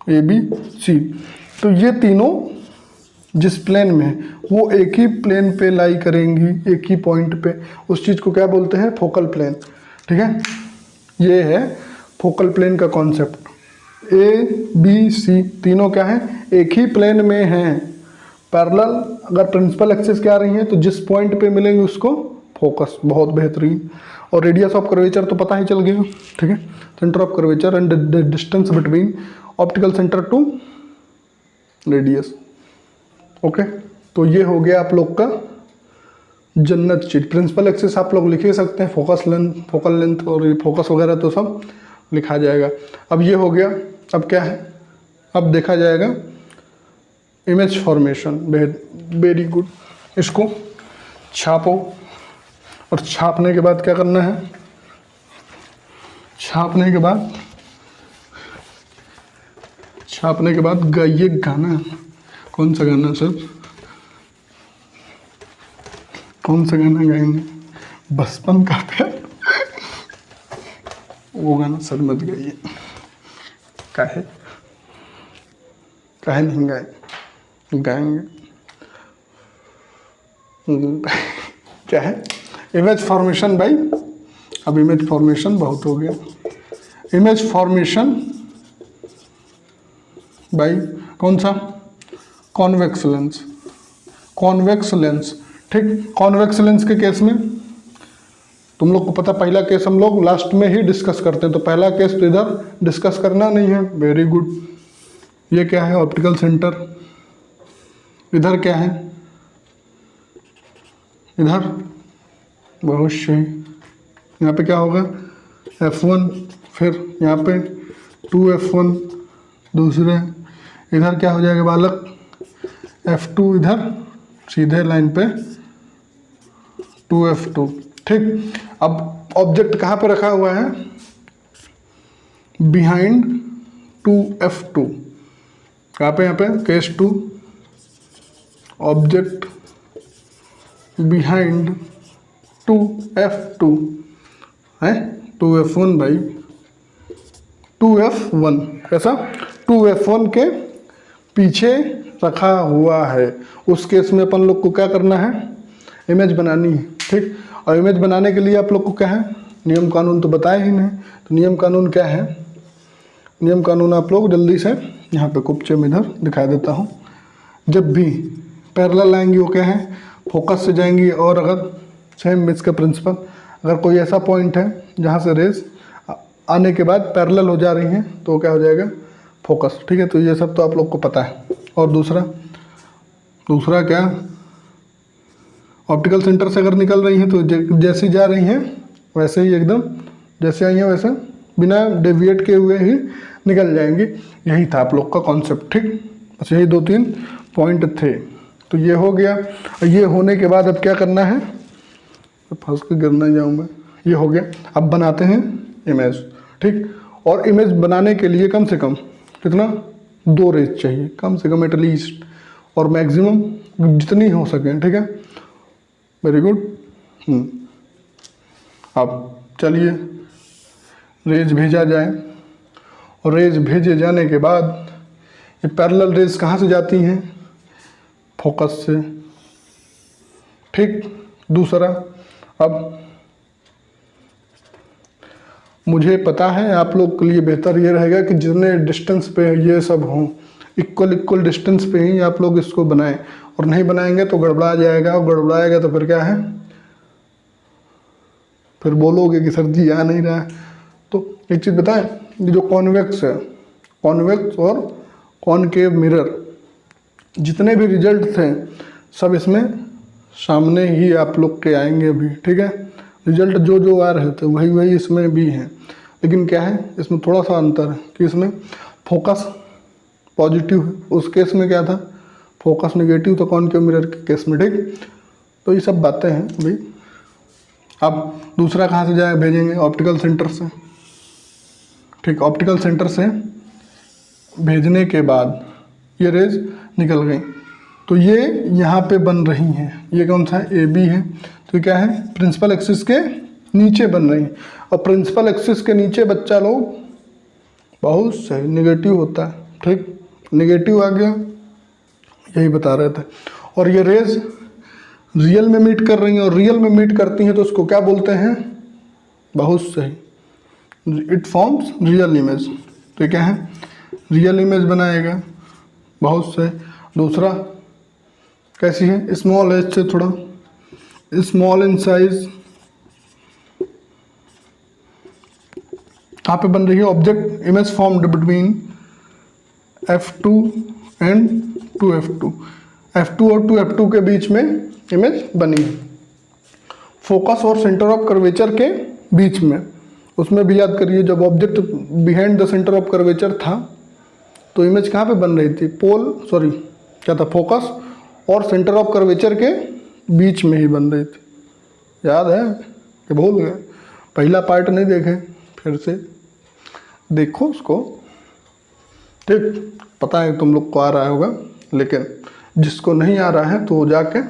ए बी सी, तो ये तीनों जिस प्लेन में है वो एक ही प्लेन पे लाई करेंगी, एक ही पॉइंट पे। उस चीज़ को क्या बोलते हैं, फोकल प्लेन, ठीक है। ये है फोकल प्लेन का कॉन्सेप्ट। ए बी सी तीनों क्या है, एक ही प्लेन में हैं, पैरेलल। अगर प्रिंसिपल एक्सिस क्या आ रही है तो जिस पॉइंट पे मिलेंगे उसको फोकस। बहुत बेहतरीन। और रेडियस ऑफ कर्वेचर तो पता ही चल गया, ठीक है। Centre of curvature and the distance between optical centre to radius. Okay, तो ये हो गया आप लोग का जन्नत चीज। प्रिंसिपल एक्सिस आप लोग लिख ही सकते हैं, फोकस लेंथ, फोकल लेंथ और ये फोकस वगैरह तो सब लिखा जाएगा। अब ये हो गया। अब क्या है, अब देखा जाएगा इमेज फॉर्मेशन। Very good. इसको छापो और छापने के बाद क्या करना है, छापने के बाद गाइए गाना। कौन सा गाना सर, कौन सा गाना गाएंगे, बचपन का प्यार, वो गाना सर मत गाइए। काहे नहीं गाएंगे क्या है, इमेज फॉर्मेशन भाई। अब इमेज फॉर्मेशन बहुत हो गया। इमेज फॉर्मेशन भाई कौन सा, कॉन्वेक्स लेंस, ठीक। कॉन्वेक्स लेंस के केस में तुम लोग को पता, पहला केस हम लोग लास्ट में ही डिस्कस करते हैं, तो पहला केस तो इधर डिस्कस करना नहीं है। Very good. ये क्या है, ऑप्टिकल सेंटर। इधर क्या है, इधर बहुत सही। यहाँ पे क्या होगा, F1, फिर यहाँ पे 2F1 दूसरे। इधर क्या हो जाएगा बालक, F2, इधर सीधे लाइन पे 2F2, ठीक। अब ऑब्जेक्ट कहाँ पे रखा हुआ है, बिहाइंड 2F2। कहाँ पे, यहाँ पे केस 2, ऑब्जेक्ट बिहाइंड 2F2 है, 2F1 भाई, 2F1 कैसा, 2F1 के पीछे रखा हुआ है। उस केस में अपन लोग को क्या करना है, इमेज बनानी है, ठीक। और इमेज बनाने के लिए आप लोग को क्या है, नियम कानून तो बताया ही नहीं। तो नियम कानून क्या है, नियम कानून आप लोग जल्दी से यहाँ पे कुपचे में इधर दिखा देता हूँ। जब भी पैरेलल आएंगी वो क्या है, फोकस से जाएंगी। और अगर सेम इसका प्रिंसिपल, अगर कोई ऐसा पॉइंट है जहाँ से रेज आने के बाद पैरेलल हो जा रही हैं तो क्या हो जाएगा, फोकस, ठीक है। तो ये सब तो आप लोग को पता है। और दूसरा क्या, ऑप्टिकल सेंटर से अगर निकल रही हैं तो जैसी जा रही हैं वैसे ही एकदम जैसे आई हैं वैसे बिना डेविएट किए हुए ही निकल जाएंगी। यही था आप लोग का कॉन्सेप्ट, ठीक। बस यही 2-3 पॉइंट थे। तो ये हो गया। और ये होने के बाद अब क्या करना है, तो फंस के गिर नहीं जाऊँगा। ये हो गया। अब बनाते हैं इमेज, ठीक। और इमेज बनाने के लिए कम से कम कितना, 2 रेज चाहिए कम से कम, एटलीस्ट, और मैक्सिमम जितनी हो सके, ठीक है। Very good. अब चलिए रेज भेजा जाए। और रेज भेजे जाने के बाद ये पैरेलल रेज कहाँ से जाती हैं, फोकस से, ठीक। दूसरा, अब मुझे पता है आप लोग के लिए बेहतर ये रहेगा कि जितने डिस्टेंस पे ये सब हों, इक्वल डिस्टेंस पे ही आप लोग इसको बनाएं। और नहीं बनाएंगे तो गड़बड़ा जाएगा, और गड़बड़ाएगा तो फिर क्या है, फिर बोलोगे कि सर जी आ नहीं रहा है। तो एक चीज़ बताएं, ये जो कॉन्वेक्स है, कॉन्वेक्स और कॉनकेव मिरर, जितने भी रिजल्ट थे सब इसमें सामने ही आप लोग के आएंगे अभी, ठीक है। रिजल्ट जो आ रहे थे वही इसमें भी हैं। लेकिन क्या है, इसमें थोड़ा सा अंतर है कि इसमें फोकस पॉजिटिव है, उस केस में क्या था, फोकस नेगेटिव था कॉनकेव मिरर के केस में, ठीक। तो ये सब बातें हैं भाई। अब दूसरा कहाँ से जाए, भेजेंगे ऑप्टिकल सेंटर से, ठीक। ऑप्टिकल सेंटर से भेजने के बाद ये रेज निकल गई, तो ये यहाँ पे बन रही हैं। ये कौन सा है, ए बी है, तो क्या है प्रिंसिपल एक्सिस के नीचे बन रही हैं। और प्रिंसिपल एक्सिस के नीचे बच्चा लोग बहुत सही निगेटिव होता है, ठीक, निगेटिव आ गया, यही बता रहे थे। और ये रेज रियल में मीट कर रही हैं, और रियल में मीट करती हैं तो उसको क्या बोलते हैं, बहुत सही, इट फॉर्म्स रियल इमेज। तो क्या है, रियल इमेज बनाएगा, बहुत सही। दूसरा कैसी है, स्मॉल एज से थोड़ा स्मॉल इन साइज, कहाँ पे बन रही है, object image formed between F2 and 2F2, F2 और 2F2 के बीच में इमेज बनी है। फोकस और सेंटर ऑफ कर्वेचर के बीच में, उसमें भी याद करिए जब object behind the centre of curvature था तो इमेज कहाँ पे बन रही थी, क्या था, फोकस और सेंटर ऑफ कर्वेचर के बीच में ही बन रही थी। याद है कि भूल गए, पहला पार्ट नहीं देखे, फिर से देखो उसको, ठीक, पता है तुम लोग को आ रहा होगा, लेकिन जिसको नहीं आ रहा है तो वो जाके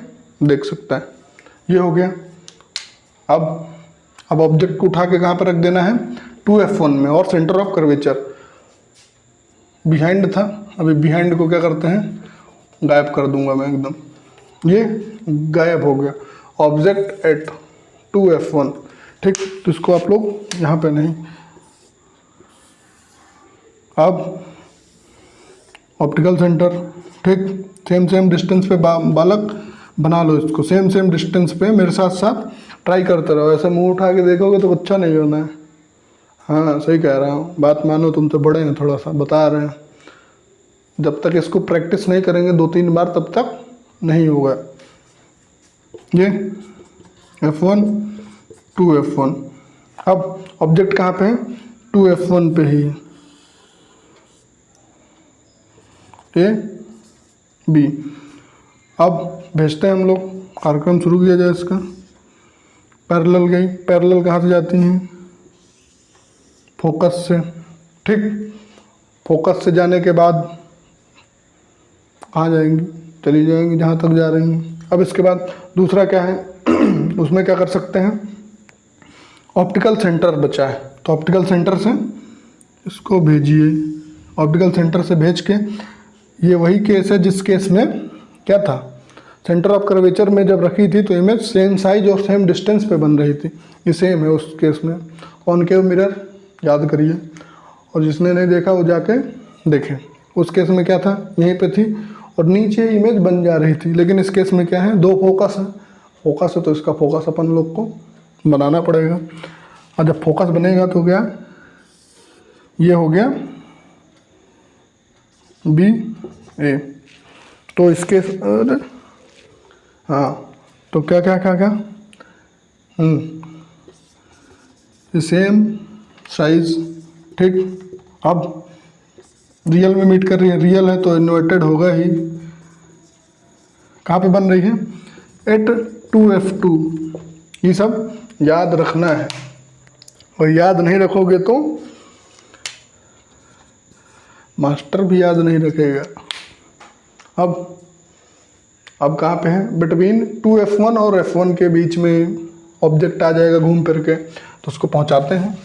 देख सकता है। ये हो गया। अब ऑब्जेक्ट को उठा के कहाँ पर रख देना है, 2F1 में, और सेंटर ऑफ कर्वेचर बिहाइंड था, अभी बिहाइंड को क्या करते हैं, गायब कर दूंगा मैं एकदम, ये गायब हो गया, ऑब्जेक्ट एट 2F1, ठीक। तो इसको आप लोग यहाँ पे नहीं, अब ऑप्टिकल सेंटर, ठीक, सेम डिस्टेंस पे बालक बना लो इसको, सेम डिस्टेंस पे मेरे साथ साथ ट्राई करते रहो। ऐसे मुंह उठा के देखोगे तो अच्छा नहीं होना है। हाँ सही कह रहा हूँ, बात मानो, तुम तो बड़े हैं, थोड़ा सा बता रहे हैं। जब तक इसको प्रैक्टिस नहीं करेंगे 2-3 बार तब तक नहीं होगा। ये F1 2F1, अब ऑब्जेक्ट कहाँ पे है, 2F1 पे ही, ए बी। अब भेजते हैं हम लोग, कार्यक्रम शुरू किया जाए इसका। पैरेलल गई, पैरेलल कहाँ से जाती हैं, फोकस से, ठीक। फोकस से जाने के बाद कहाँ जाएंगी, चली जाएंगी जहाँ तक जा रही हैं। अब इसके बाद दूसरा क्या है उसमें क्या कर सकते हैं, ऑप्टिकल सेंटर बचा है, तो ऑप्टिकल सेंटर से इसको भेजिए। ऑप्टिकल सेंटर से भेज के, ये वही केस है जिस केस में क्या था, सेंटर ऑफ कर्वेचर में जब रखी थी तो इमेज सेम साइज और सेम डिस्टेंस पे बन रही थी। ये सेम है उस केस में। कॉनकेव मिरर याद करिए, और जिसने नहीं देखा वो जाके देखें। उस केस में क्या था, यहीं पे थी और नीचे इमेज बन जा रही थी, लेकिन इस केस में क्या है, 2 फोकस है। फोकस है तो इसका फोकस अपन लोग को बनाना पड़ेगा, और जब फोकस बनेगा तो क्या, ये हो गया बी ए। तो इसके हाँ, तो क्या सेम साइज, ठीक। अब रियल में मीट कर रही है, रियल है तो इन्वर्टेड होगा ही। कहाँ पे बन रही है, एट 2F2। ये सब याद रखना है, और याद नहीं रखोगे तो मास्टर भी याद नहीं रखेगा। अब कहाँ पे है, बिटवीन 2F1 और F1 के बीच में ऑब्जेक्ट आ जाएगा घूम फिर के, तो उसको पहुँचाते हैं।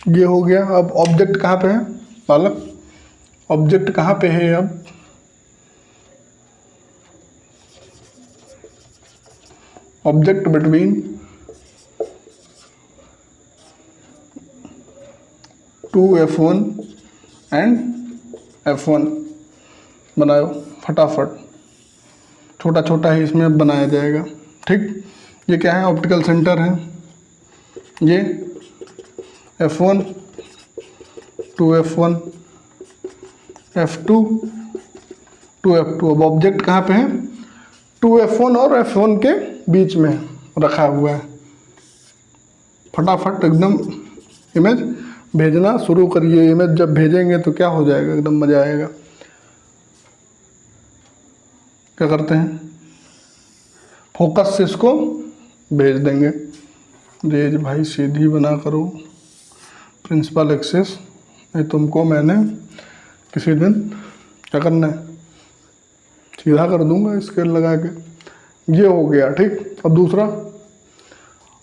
ये हो गया। अब ऑब्जेक्ट कहाँ पे है बालक, ऑब्जेक्ट कहाँ पे है, अब object between 2F1 and F1 बनाओ फटाफट, छोटा छोटा ही इसमें बनाया जाएगा, ठीक। ये क्या है, ऑप्टिकल सेंटर है, ये F1 2F1 F2 2f2। अब ऑब्जेक्ट कहाँ पे है, 2f1 और f1 के बीच में रखा हुआ है। फटाफट एकदम इमेज भेजना शुरू करिए। इमेज जब भेजेंगे तो क्या हो जाएगा, एकदम मज़ा आएगा। क्या करते हैं, फोकस से इसको भेज देंगे। रेज भाई सीधी बना करो प्रिंसिपल एक्सिस, नहीं तुमको मैंने किसी दिन क्या करना है, सीधा कर दूंगा स्केल लगा के। ये हो गया ठीक। अब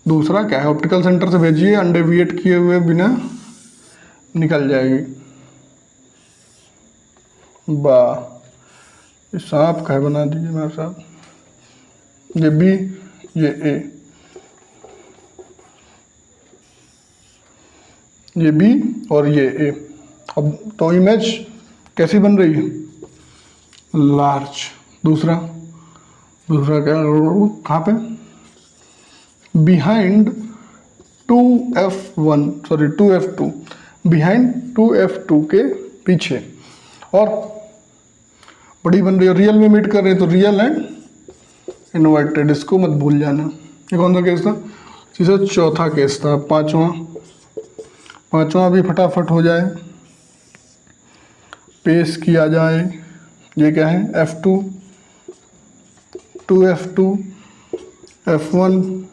दूसरा क्या है, ऑप्टिकल सेंटर से भेजिए, अनडेविएट किए हुए बिना निकल जाएगी। वाह, ये सांप का बना दीजिए मेरे साथ। ये बी, ये ए, ये बी और ये ए। अब तो इमेज कैसी बन रही है, लार्ज। दूसरा क्या, कहाँ पे, बिहाइंड 2f2, बिहाइंड 2f2 के पीछे। और बड़ी बन रही है, रियल में मीट कर रहे हैं तो रियल एंड इन्वर्टेड, इसको मत भूल जाना। ये कौन सा केस था, इसे चौथा केस था। पांचवा भी फटाफट हो जाए, पेश किया जाए। ये क्या है, f2, 2f2, f1,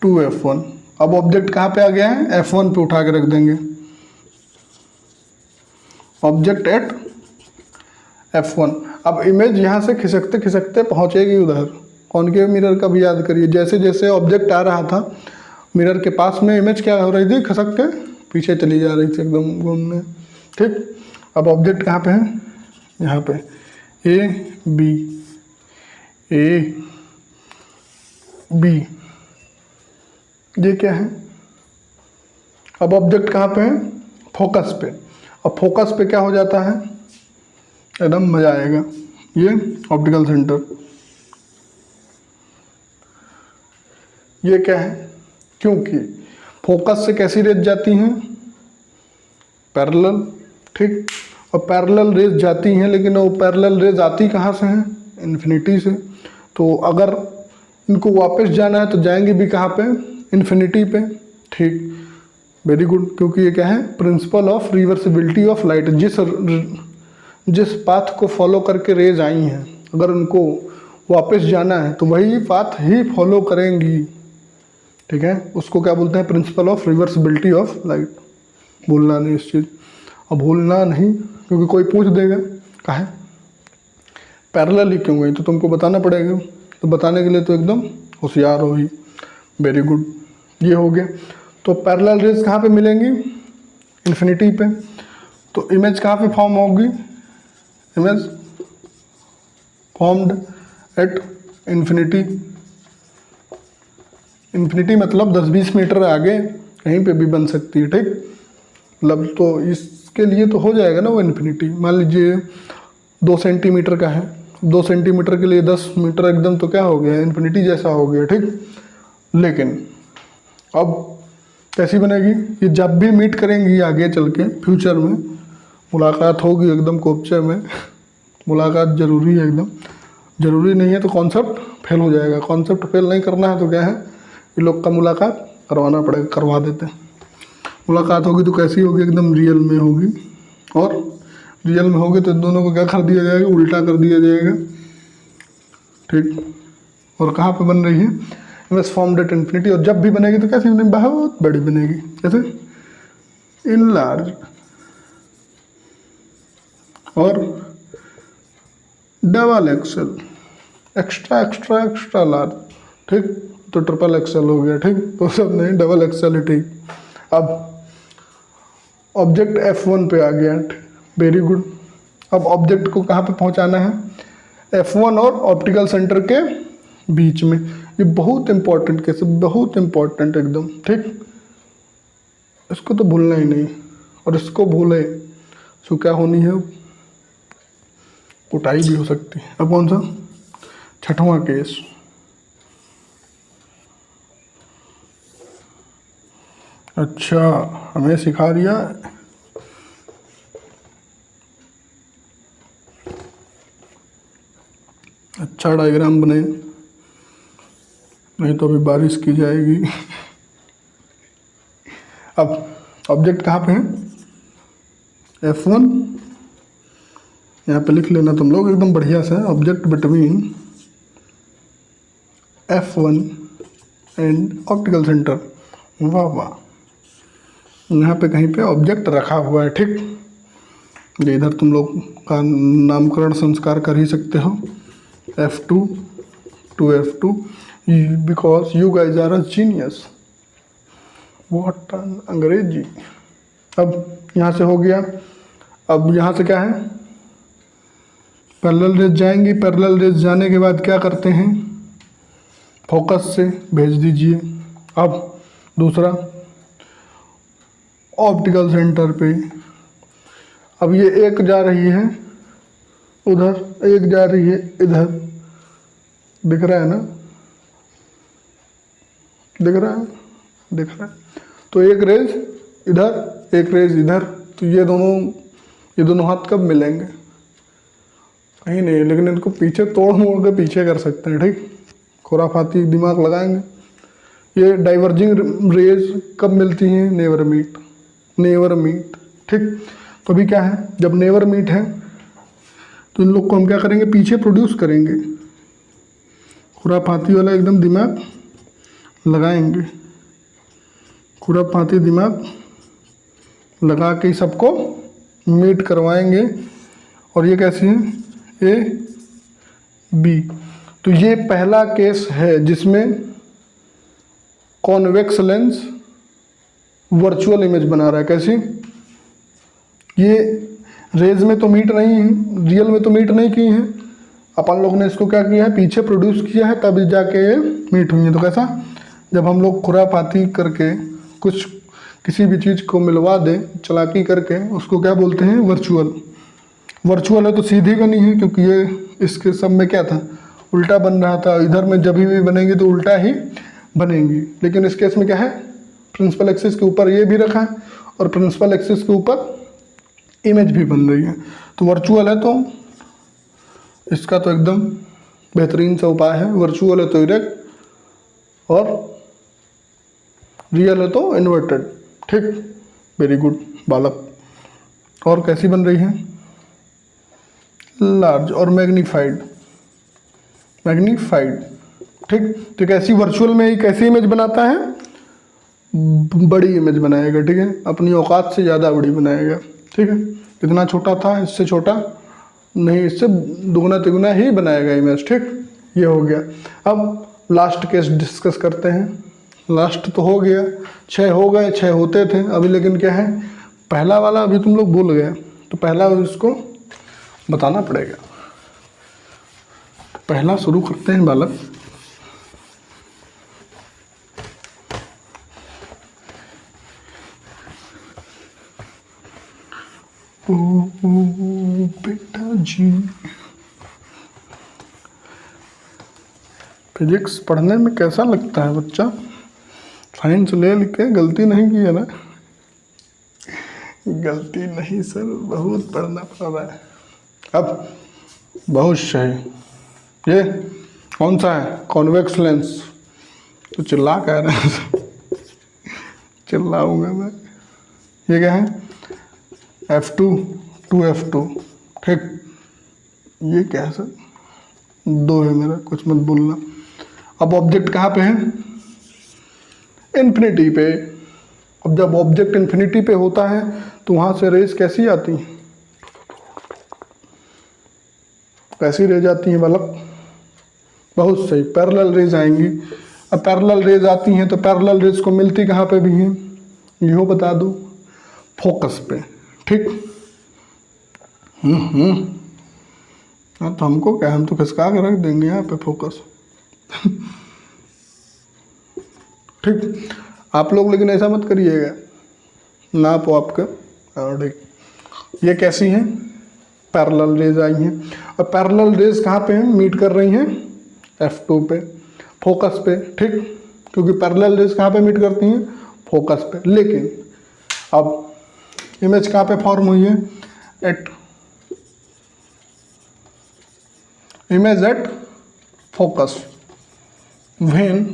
2f1। अब ऑब्जेक्ट कहाँ पे आ गया है, f1 पे उठा के रख देंगे। Object at f1। अब इमेज यहाँ से खिसकते खिसकते पहुँचेगी उधर। कॉनकेव मिरर का भी याद करिए, जैसे जैसे ऑब्जेक्ट आ रहा था मिरर के पास में, इमेज क्या हो रही थी, खसक के पीछे चली जा रही थी एकदम घूमने। ठीक। अब ऑब्जेक्ट कहाँ पे है, यहाँ पे ए बी, ये क्या है। अब ऑब्जेक्ट कहाँ पे है, फोकस पे। अब फोकस पे क्या हो जाता है, एकदम मजा आएगा। ये ऑप्टिकल सेंटर, ये क्या है, क्योंकि फोकस से कैसी रेज जाती हैं, पैरेलल। ठीक। और पैरेलल रेज जाती हैं, लेकिन वो पैरेलल रेज आती कहाँ से हैं, इन्फिनिटी से। तो अगर इनको वापस जाना है तो जाएंगे भी कहाँ पे, इन्फिनिटी पे। ठीक, वेरी गुड। क्योंकि ये क्या है, principle of reversibility of light. जिस पाथ को फॉलो करके रेज आई हैं, अगर उनको वापस जाना है तो वही पाथ ही फॉलो करेंगी। ठीक है, उसको क्या बोलते हैं, principle of reversibility of light. भूलना नहीं इस चीज़, अब भूलना नहीं, क्योंकि कोई पूछ देगा काहे पैरेलल ही क्यों गई, तो तुमको बताना पड़ेगा। तो बताने के लिए तो एकदम होशियार हो ही। वेरी गुड, ये हो गया। तो पैरेलल रेज कहाँ पे मिलेंगी, इन्फिनिटी पे। तो इमेज कहाँ पे फॉर्म होगी, image formed at infinity. Infinity मतलब 10-20 मीटर आगे कहीं पे भी बन सकती है। ठीक, मतलब तो इसके लिए तो हो जाएगा ना वो इन्फिनिटी। मान लीजिए 2 सेंटीमीटर का है, 2 सेंटीमीटर के लिए 10 मीटर एकदम तो क्या हो गया, इन्फिनिटी जैसा हो गया। ठीक, लेकिन अब कैसी बनेगी, ये जब भी मीट करेंगी आगे चल के फ्यूचर में, मुलाकात होगी एकदम कोपचे में। मुलाकात जरूरी है, एकदम ज़रूरी नहीं है तो कॉन्सेप्ट फेल हो जाएगा। कॉन्सेप्ट फेल नहीं करना है तो क्या है, ये लोग का मुलाकात करवाना पड़ेगा, करवा देते हैं। मुलाकात होगी तो कैसी होगी, एकदम रियल में होगी। और रियल में होगी तो दोनों को क्या कर दिया जाएगा, उल्टा कर दिया जाएगा। ठीक, और कहाँ पे बन रही है, इमेज फॉर्म्ड एट इन्फिनिटी। और जब भी बनेगी तो कैसी बनेगी, बहुत बड़ी बनेगी। कैसे, इन लार्ज और डबल एक्सेल, एक्स्ट्रा लार्ज। ठीक, तो ट्रिपल एक्सेल हो गया। ठीक, तो सब नहीं, डबल एक्सेल है। ठीक, अब ऑब्जेक्ट F1 पे आ गया। Very good. अब ऑब्जेक्ट को कहाँ पे पहुँचाना है, F1 और ऑप्टिकल सेंटर के बीच में। ये बहुत इंपॉर्टेंट केस, बहुत इंपॉर्टेंट एकदम। ठीक, इसको तो भूलना ही नहीं, और इसको भूले तो क्या होनी है, कुटाई भी हो सकती है। अब कौन सा, छठवां केस। अच्छा, हमें सिखा दिया। अच्छा डायग्राम बने, नहीं तो अभी बारिश की जाएगी। अब ऑब्जेक्ट कहाँ पे है, F1, यहाँ पे लिख लेना तुम लोग एकदम बढ़िया से, object between F1 and optical centre. वाह वाह, यहाँ पे कहीं पे ऑब्जेक्ट रखा हुआ है, ठीक। ये इधर तुम लोग का नामकरण संस्कार कर ही सकते हो, F2 to F2 because you guys are a genius. What अंग्रेजी। अब यहाँ से हो गया, अब यहाँ से क्या है, पैरेलल रेज जाएंगी, पैरेलल रेज जाने के बाद क्या करते हैं, फोकस से भेज दीजिए। अब दूसरा ऑप्टिकल सेंटर पे, अब ये एक जा रही है उधर, एक जा रही है इधर, दिख रहा है ना, दिख रहा है, दिख रहा है। तो एक रेज इधर, एक रेज इधर, तो ये दोनों हाथ कब मिलेंगे, कहीं नहीं, लेकिन इनको पीछे तोड़ मोड़ के पीछे कर सकते हैं, ठीक। खुराफाती दिमाग लगाएंगे। ये डाइवर्जिंग रेज कब मिलती हैं, नेवर मीट, नेवर मीट, ठीक। तो अभी क्या है, जब नेवर मीट है तो इन लोग को हम क्या करेंगे, पीछे प्रोड्यूस करेंगे। खुराफाती वाला एकदम दिमाग लगाएंगे, खुराफाती दिमाग लगा के सबको मीट करवाएंगे। और ये कैसी है, ए बी। तो ये पहला केस है जिसमें कॉन्वेक्स लेंस वर्चुअल इमेज बना रहा है। कैसी, ये रेज में तो मीट नहीं है, रियल में तो मीट नहीं की है, अपन लोग ने इसको क्या किया है, पीछे प्रोड्यूस किया है, तब जाके ये मीट हुई है। तो कैसा, जब हम लोग खुराफाती करके कुछ किसी भी चीज़ को मिलवा दें, चालाकी करके, उसको क्या बोलते हैं, वर्चुअल। वर्चुअल है तो सीधी बनी है, क्योंकि ये इसके सब में क्या था, उल्टा बन रहा था। इधर में जब भी बनेंगी तो उल्टा ही बनेंगी। लेकिन इस केस में क्या है, प्रिंसिपल एक्सिस के ऊपर ये भी रखा है और प्रिंसिपल एक्सिस के ऊपर इमेज भी बन रही है। तो वर्चुअल है तो इसका तो एकदम बेहतरीन सा उपाय है। वर्चुअल है तो इरेक्ट और रियल है तो इन्वर्टेड, ठीक। वेरी गुड बालक। और कैसी बन रही है, लार्ज और मैग्नीफाइड, मैग्नीफाइड, ठीक। तो कैसी, वर्चुअल में ही कैसी इमेज बनाता है, बड़ी इमेज बनाएगा, ठीक है, अपनी औकात से ज़्यादा बड़ी बनाएगा, ठीक है। कितना छोटा था, इससे छोटा नहीं, इससे दुगना तिगुना ही बनाएगा इमेज, ठीक। ये हो गया। अब लास्ट केस डिस्कस करते हैं। लास्ट तो हो गया, 6 हो गए, 6 होते थे अभी, लेकिन क्या है, पहला वाला अभी तुम लोग भूल गए, तो पहला इसको बताना पड़ेगा। पहला शुरू करते हैं बालक। ओ बेटा जी, फिजिक्स पढ़ने में कैसा लगता है बच्चा, साइंस ले के गलती नहीं की है ना? गलती नहीं सर, बहुत पढ़ना पड़ रहा है। अब बहुत सही। ये कौन सा है, कॉन्वेक्स लेंस। तो चिल्ला कह रहे हैं चिल्लाऊंगा मैं। ये क्या है, F2 to F2, ठीक। ये क्या है सर, 2 है मेरा, कुछ मत बोलना। अब ऑब्जेक्ट कहाँ पे है, इन्फिनिटी पे। अब जब ऑब्जेक्ट इन्फिनिटी पे होता है तो वहाँ से रेज कैसी आती हैं, कैसी रेज आती हैं बालक, बहुत सही, पैरेलल रेज आएंगी। अब पैरेलल रेज आती हैं तो पैरेलल रेज को मिलती कहाँ पे भी हैं, यो बता दो, फोकस पे, ठीक। हाँ तो हमको क्या, हम तो खिसका के रख देंगे यहाँ पे फोकस ठीक। आप लोग लेकिन ऐसा मत करिएगा, नाप आपका। और ठीक, ये कैसी हैं, पैरेलल रेज आई हैं। और पैरेलल रेज कहाँ पे हैं, मीट कर रही हैं F2 पे, फोकस पे, ठीक। क्योंकि पैरेलल रेज कहाँ पे मीट करती हैं, फोकस पे। लेकिन अब इमेज कहाँ पे फॉर्म हुई है, at image at focus when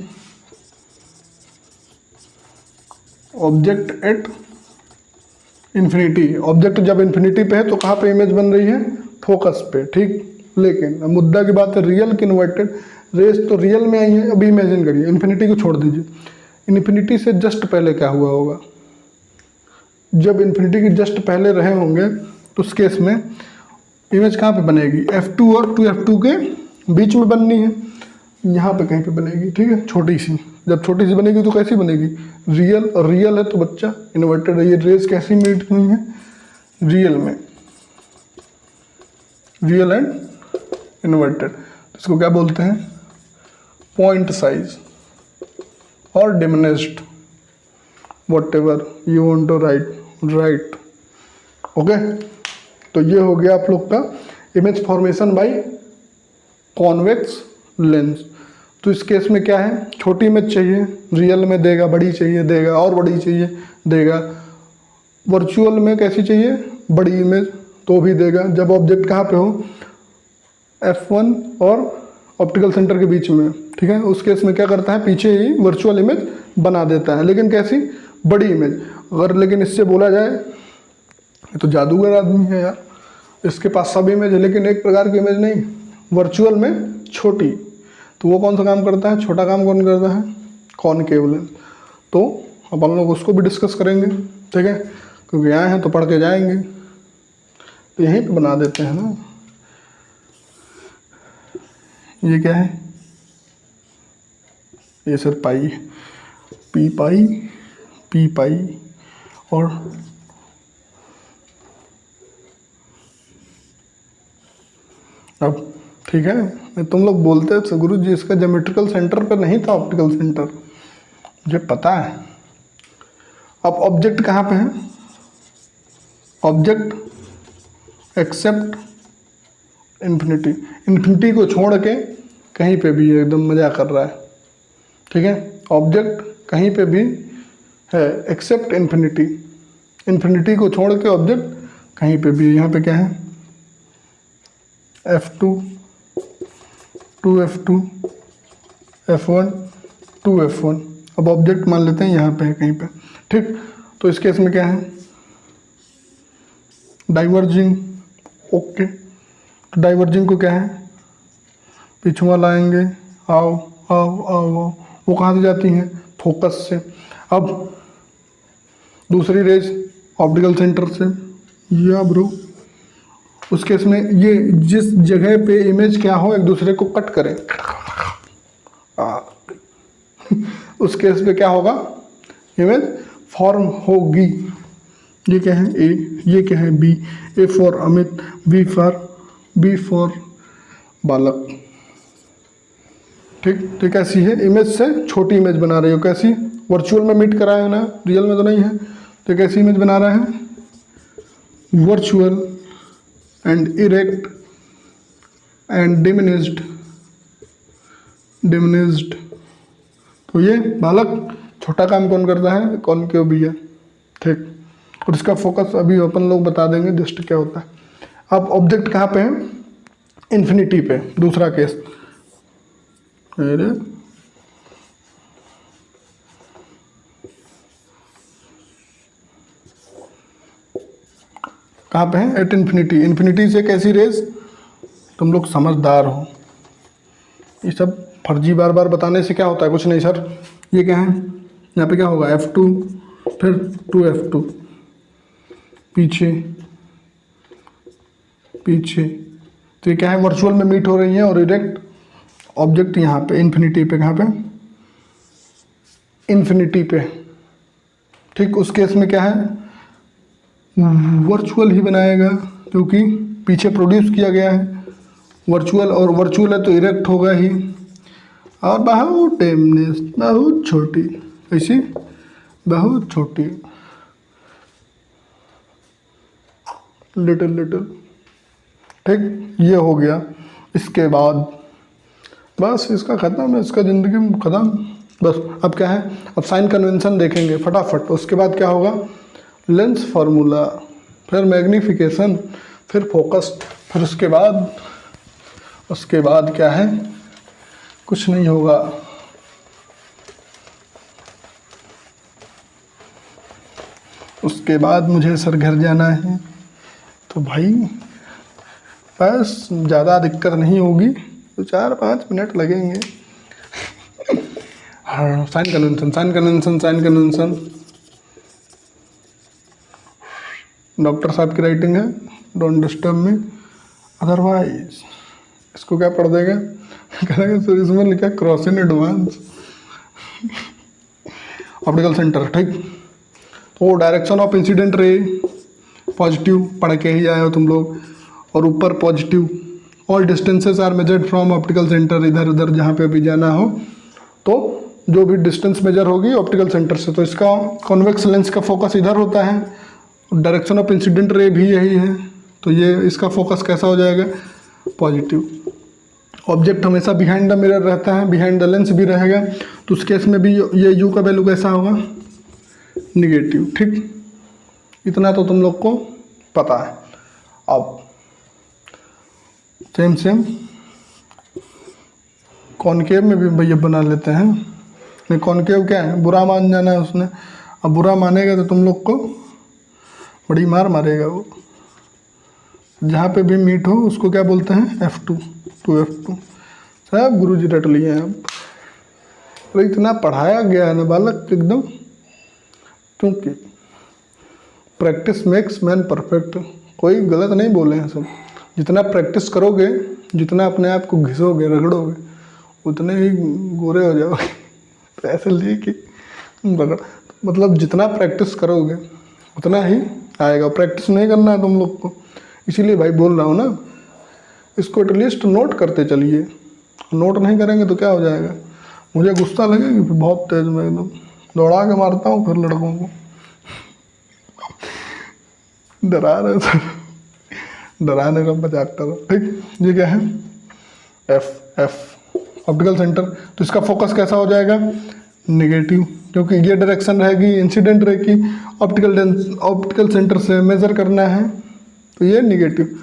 object at infinity. Object जब इन्फिनिटी पे है तो कहाँ पे इमेज बन रही है, फोकस पे, ठीक। लेकिन अब मुद्दा की बात है रियल की इन्वर्टेड रेस तो रियल में आई है। अभी इमेजिन करिए, इन्फिनिटी को छोड़ दीजिए, इन्फिनिटी से जस्ट पहले क्या हुआ होगा, जब इन्फिनिटी के जस्ट पहले रहे होंगे तो उस केस में इमेज कहाँ पे बनेगी, F2 और 2F2 के बीच में बननी है, यहाँ पे कहीं पे बनेगी, ठीक है, छोटी सी। जब छोटी सी बनेगी तो कैसी बनेगी, रियल, और रियल है तो बच्चा इन्वर्टेड है। ये रेस कैसी मीट हुई है, रियल में, रियल एंड इन्वर्टेड। इसको क्या बोलते हैं, पॉइंट साइज और diminished, whatever you want to write. Okay, तो ये हो गया आप लोग का image formation by convex lens. तो इस केस में क्या है, छोटी इमेज चाहिए रियल में देगा, बड़ी चाहिए देगा, और बड़ी चाहिए देगा। वर्चुअल में कैसी चाहिए, बड़ी इमेज तो भी देगा जब ऑब्जेक्ट कहाँ पे हो, F1 और ऑप्टिकल सेंटर के बीच में, ठीक है। उस केस में क्या करता है, पीछे ही वर्चुअल इमेज बना देता है, लेकिन कैसी, बड़ी इमेज। अगर लेकिन इससे बोला जाए, ये तो जादूगर आदमी है यार, इसके पास सब इमेज है लेकिन एक प्रकार की इमेज नहीं, वर्चुअल में छोटी। तो वो कौन सा काम करता है, छोटा काम कौन करता है, कॉनकेव लेंस। तो अपन लोग उसको भी डिस्कस करेंगे, ठीक है, क्योंकि आए हैं तो पढ़ के जाएंगे। तो यहीं पे बना देते हैं ना, ये क्या है, ये सर पाई, पी पाई और अब ठीक है। तुम लोग बोलते थे गुरु जी इसका ज्योमेट्रिकल सेंटर पर नहीं था ऑप्टिकल सेंटर, मुझे पता है। अब ऑब्जेक्ट कहाँ पे है, ऑब्जेक्ट एक्सेप्ट इन्फिनिटी, इन्फिनिटी को छोड़ के कहीं पे भी एकदम मजा कर रहा है, ठीक है। ऑब्जेक्ट कहीं पे भी है एक्सेप्ट इन्फिनिटी, इन्फिनिटी को छोड़ के ऑब्जेक्ट कहीं पे भी। यहाँ पे क्या है, F2 2F2 F1 2F1। अब ऑब्जेक्ट मान लेते हैं यहाँ पे है कहीं पे, ठीक। तो इस केस में क्या है, डाइवर्जिंग, ओके। तो डाइवर्जिंग को क्या है, पिछुआ लाएंगे, आओ आओ आओ आओ, वो कहाँ से जाती हैं, फोकस से। अब दूसरी रेज ऑप्टिकल सेंटर से, या ब्रो उस केस में ये जिस जगह पे इमेज क्या हो एक दूसरे को कट करें, उस केस पे क्या होगा, इमेज फॉर्म होगी। ये क्या है, ए, ये क्या है, B, A for Amit, B for बालक, ठीक। तो कैसी है, इमेज से छोटी इमेज बना रही हो, कैसी, वर्चुअल में मीट कराया है ना, रियल में तो नहीं है। तो कैसी इमेज बना रहा है, virtual and erect and diminished. तो ये बालक छोटा काम कौन करता है, कॉनकेव भी है, ठीक। और इसका फोकस अभी अपन लोग बता देंगे जस्ट क्या होता है। अब ऑब्जेक्ट कहाँ पे है, इन्फिनिटी पे, दूसरा केस, अरे कहाँ पे है, एट इन्फिनिटी। इन्फिनिटी से कैसी रेस, तुम लोग समझदार हो, ये सब फर्जी बार बार बताने से क्या होता है, कुछ नहीं सर। ये क्या है, यहाँ पे क्या होगा, F2 फिर 2F2, पीछे पीछे। तो ये क्या है, वर्चुअल में मीट हो रही है, और इरेक्ट ऑब्जेक्ट यहाँ पे इन्फिनिटी पे, कहाँ पे, इन्फिनिटी पे, ठीक। उस केस में क्या है, वर्चुअल ही बनाएगा क्योंकि पीछे प्रोड्यूस किया गया है वर्चुअल, और वर्चुअल है तो इरेक्ट होगा ही। और बहुत डेमनेस, बहुत छोटी, ऐसी बहुत छोटी, लिटिल, ठीक। ये हो गया। इसके बाद बस इसका ख़त्म है, इसका ज़िंदगी ख़त्म बस। अब क्या है, अब साइन कन्वेंशन देखेंगे फटाफट। उसके बाद क्या होगा, लेंस फार्मूला, फिर मैग्नीफिकेशन, फिर फोकस, फिर उसके बाद क्या है, कुछ नहीं होगा। उसके बाद मुझे सर घर जाना है, तो भाई बस ज़्यादा दिक्कत नहीं होगी, तो 4-5 मिनट लगेंगे। हाँ, sign convention, sign convention, sign convention. Doctor साहब की राइटिंग है, डोंट डिस्टर्ब मी अदरवाइज। इसको क्या पढ़ देगा, कहेगा सर इसमें लिखा cross in advance. Optical centre, ठीक। तो direction of incident ray positive पढ़ के ही आए हो तुम लोग, और ऊपर positive. All distances are measured from optical centre, इधर उधर जहाँ पे भी जाना हो तो जो भी डिस्टेंस मेजर होगी ऑप्टिकल सेंटर से, तो इसका कॉन्वेक्स लेंस का फोकस इधर होता है। डायरेक्शन ऑफ इंसिडेंट रे भी यही है, तो ये इसका फोकस कैसा हो जाएगा, पॉजिटिव। ऑब्जेक्ट हमेशा बिहाइंड द मिरर रहता है, बिहाइंड द लेंस भी रहेगा, तो उस केस में भी ये यू का वैल्यू कैसा होगा, निगेटिव, ठीक। इतना तो तुम लोग को पता है। अब सेम कॉनकेव में भी भैया बना लेते हैं। नहीं, कॉनकेव क्या है, बुरा मान जाना है उसने। अब बुरा मानेगा तो तुम लोग को बड़ी मार मारेगा वो। जहाँ पे भी मीट हो उसको क्या बोलते हैं, F2 2F2। सब गुरुजी रट लिए हैं अब। तो इतना पढ़ाया गया है ना बालक एकदम, क्योंकि प्रैक्टिस मेक्स मैन परफेक्ट। कोई गलत नहीं बोले हैं सब। जितना प्रैक्टिस करोगे, जितना अपने आप को घिसोगे रगड़ोगे, उतने ही गोरे हो जाओगे। पैसे लेके रगड़, मतलब जितना प्रैक्टिस करोगे उतना ही आएगा। प्रैक्टिस नहीं करना है तुम लोग को, इसीलिए भाई बोल रहा हूँ ना, इसको एटलीस्ट नोट करते चलिए। नोट नहीं करेंगे तो क्या हो जाएगा, मुझे गुस्सा लगेगा फिर बहुत तेज में एकदम दौड़ा के मारता हूँ फिर लड़कों को। डरा रहे सर, डराने का मजाक करो, ठीक। ये क्या है, एफ ऑप्टिकल सेंटर। तो इसका फोकस कैसा हो जाएगा, नेगेटिव, क्योंकि ये डायरेक्शन रहेगी इंसिडेंट रे की, ऑप्टिकल सेंटर से मेजर करना है, तो ये नेगेटिव।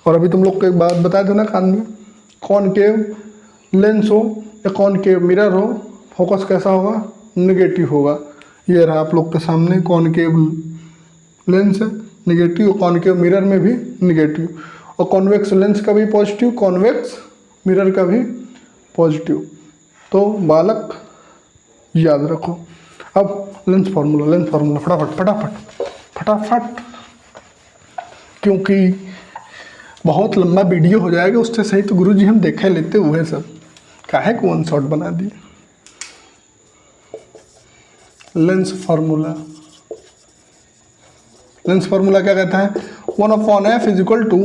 और अभी तुम लोग को एक बात बता देना कान में, कॉनकेव लेंस हो या कॉनकेव मिरर हो, फोकस कैसा होगा, नेगेटिव होगा। ये रहा आप लोग के सामने, कॉनकेव लेंस है नेगेटिव, और कॉनकेव मिरर में भी नेगेटिव, और कॉन्वेक्स लेंस का भी पॉजिटिव, कॉन्वेक्स मिरर का भी पॉजिटिव। तो बालक याद रखो। अब लेंस फार्मूला फटाफट, क्योंकि बहुत लंबा वीडियो हो जाएगा, उससे सही तो गुरुजी हम देखे लेते हुए सब, काहे को वन शॉट बना दिए। लेंस फार्मूला क्या कहता है, 1/f is equal to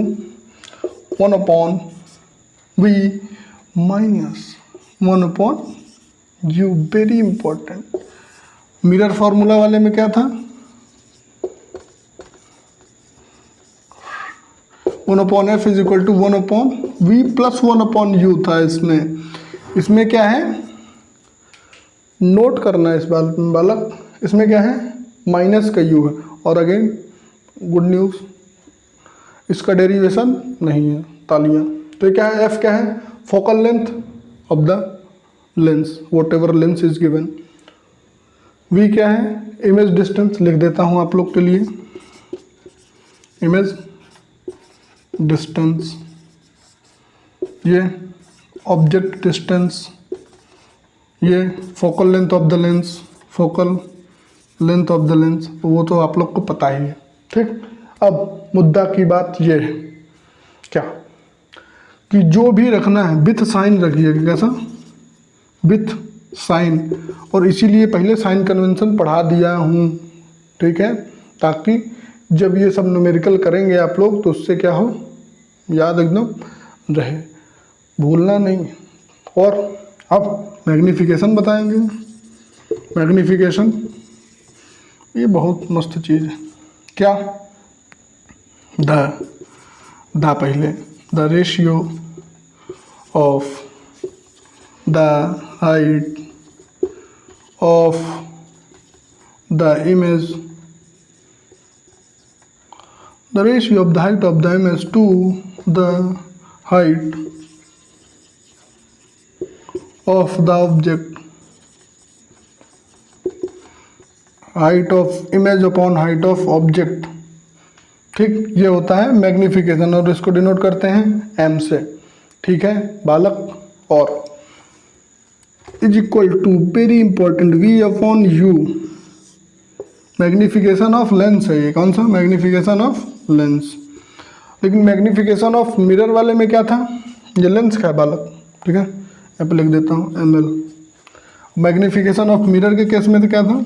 1/v minus 1/u। Very important. Mirror formula वाले में क्या था, 1/f is equal to 1/v plus 1/u था। इसमें क्या है, नोट करना है इस बालक, इसमें क्या है, माइनस का u है। और अगेन गुड न्यूज़, इसका डेरिवेशन नहीं है, तालियां। तो क्या है, f क्या है, focal length of the lens, what ever lens is given. v क्या है, इमेज डिस्टेंस, लिख देता हूं आप लोग के लिए, इमेज डिस्टेंस। ये ऑब्जेक्ट डिस्टेंस, ये focal length of the lens, focal length of the lens, वो तो आप लोग को पता ही है, ठीक। अब मुद्दा की बात ये है क्या, कि जो भी रखना है विथ साइन रखिएगा। कैसा, विथ साइन। और इसीलिए पहले साइन कन्वेंशन पढ़ा दिया हूँ, ठीक है, ताकि जब ये सब न्यूमेरिकल करेंगे आप लोग तो उससे क्या हो, याद एकदम रहे, भूलना नहीं। और अब मैग्नीफिकेशन बताएंगे। मैग्नीफिकेशन ये बहुत मस्त चीज़ है। क्या, द पहले, the ratio of the height of the image, the ratio of the height of the image to the height of the object, height of image upon height of object, ठीक, ये होता है मैग्निफिकेशन और इसको denote करते हैं M से, ठीक है बालक। और is equal to very important V upon U, magnification of lens है ये, कौन सा मैग्निफिकेशन ऑफ लेंस। लेकिन मैग्निफिकेशन ऑफ मिरर वाले में क्या था, ये लेंस का है बालक, ठीक है, यहाँ पे लिख देता हूँ ml। मैग्निफिकेशन ऑफ मिरर के केस में तो क्या था,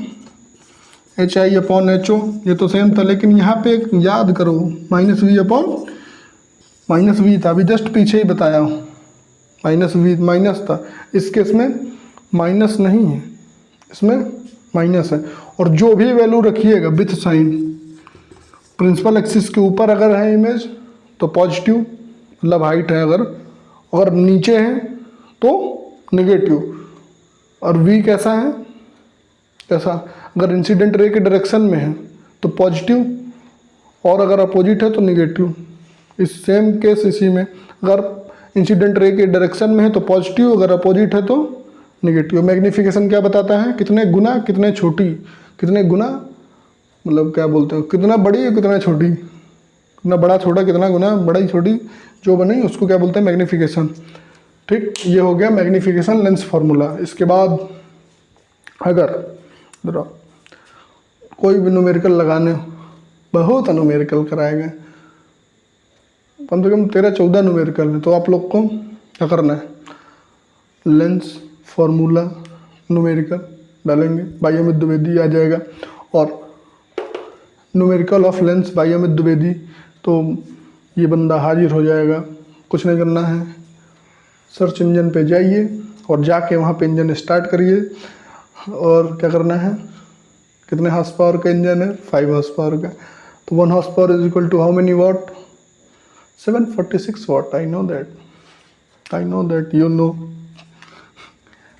H I upon H O, ये तो सेम था, लेकिन यहाँ पे एक याद करो minus V upon minus V था, अभी जस्ट पीछे ही बताया हूँ माइनस वी माइनस था, इस केस में माइनस नहीं है, इसमें माइनस है। और जो भी वैल्यू रखिएगा विथ साइन, प्रिंसिपल एक्सिस के ऊपर अगर है इमेज तो पॉजिटिव मतलब हाइट है, अगर नीचे है तो नेगेटिव। और वी कैसा है, कैसा, अगर इंसिडेंट रे के डायरेक्शन में है तो पॉजिटिव और अगर अपोजिट है तो नेगेटिव। इस सेम केस इसी में, अगर इंसिडेंट रे के डायरेक्शन में है तो पॉजिटिव, अगर अपोजिट है तो नेगेटिव। मैग्नीफिकेशन क्या बताता है, कितने गुना कितने छोटी, कितने गुना मतलब क्या बोलते हैं, कितना बड़ी और कितना छोटी, कितना बड़ा छोटा, कितना गुना बड़ी छोटी जो बनी उसको क्या बोलते हैं मैग्नीफिकेशन, ठीक। ये हो गया मैग्नीफिकेशन लेंस फार्मूला। इसके बाद अगर जरा कोई भी न्यूमेरिकल लगाने हो, बहुत न्यूमेरिकल कराए गए, कम से कम 13-14 न्यूमेरिकल है, तो आप लोग को क्या करना है, लेंस फार्मूला न्यूमेरिकल डालेंगे, बाई अमित द्विवेदी आ जाएगा, और numerical of lens by Amit Dwivedi, तो ये बंदा हाजिर हो जाएगा। कुछ नहीं करना है, सर्च इंजन पे जाइए और जाके वहाँ पे इंजन स्टार्ट करिए, और क्या करना है, कितने हॉर्स पावर का इंजन है, 5 हॉर्स पावर का, तो 1 horse power is equal to how many watt, 746 watt. I know that you know.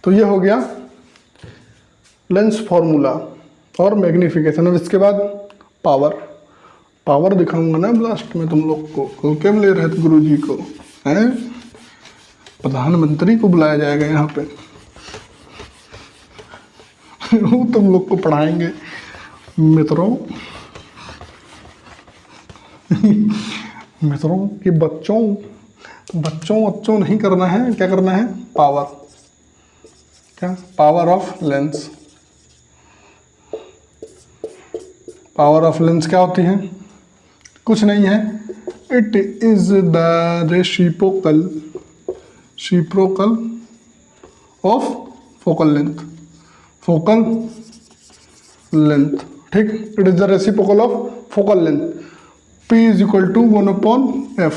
तो ये हो गया लेंस फार्मूला और मैग्नीफिकेशन। अब इसके बाद पावर दिखाऊंगा ना लास्ट में तुम लोग को, क्या ले रहे थे गुरु जी को, हैं प्रधानमंत्री को बुलाया जाएगा यहाँ पे वो तुम लोग को पढ़ाएंगे मित्रों मित्रों कि बच्चों नहीं करना है, क्या करना है, पावर, क्या, power of lens. Power of lens क्या होती है, कुछ नहीं है, it is the reciprocal of focal length, ठीक, it is the reciprocal of focal length. P is equal to 1/f।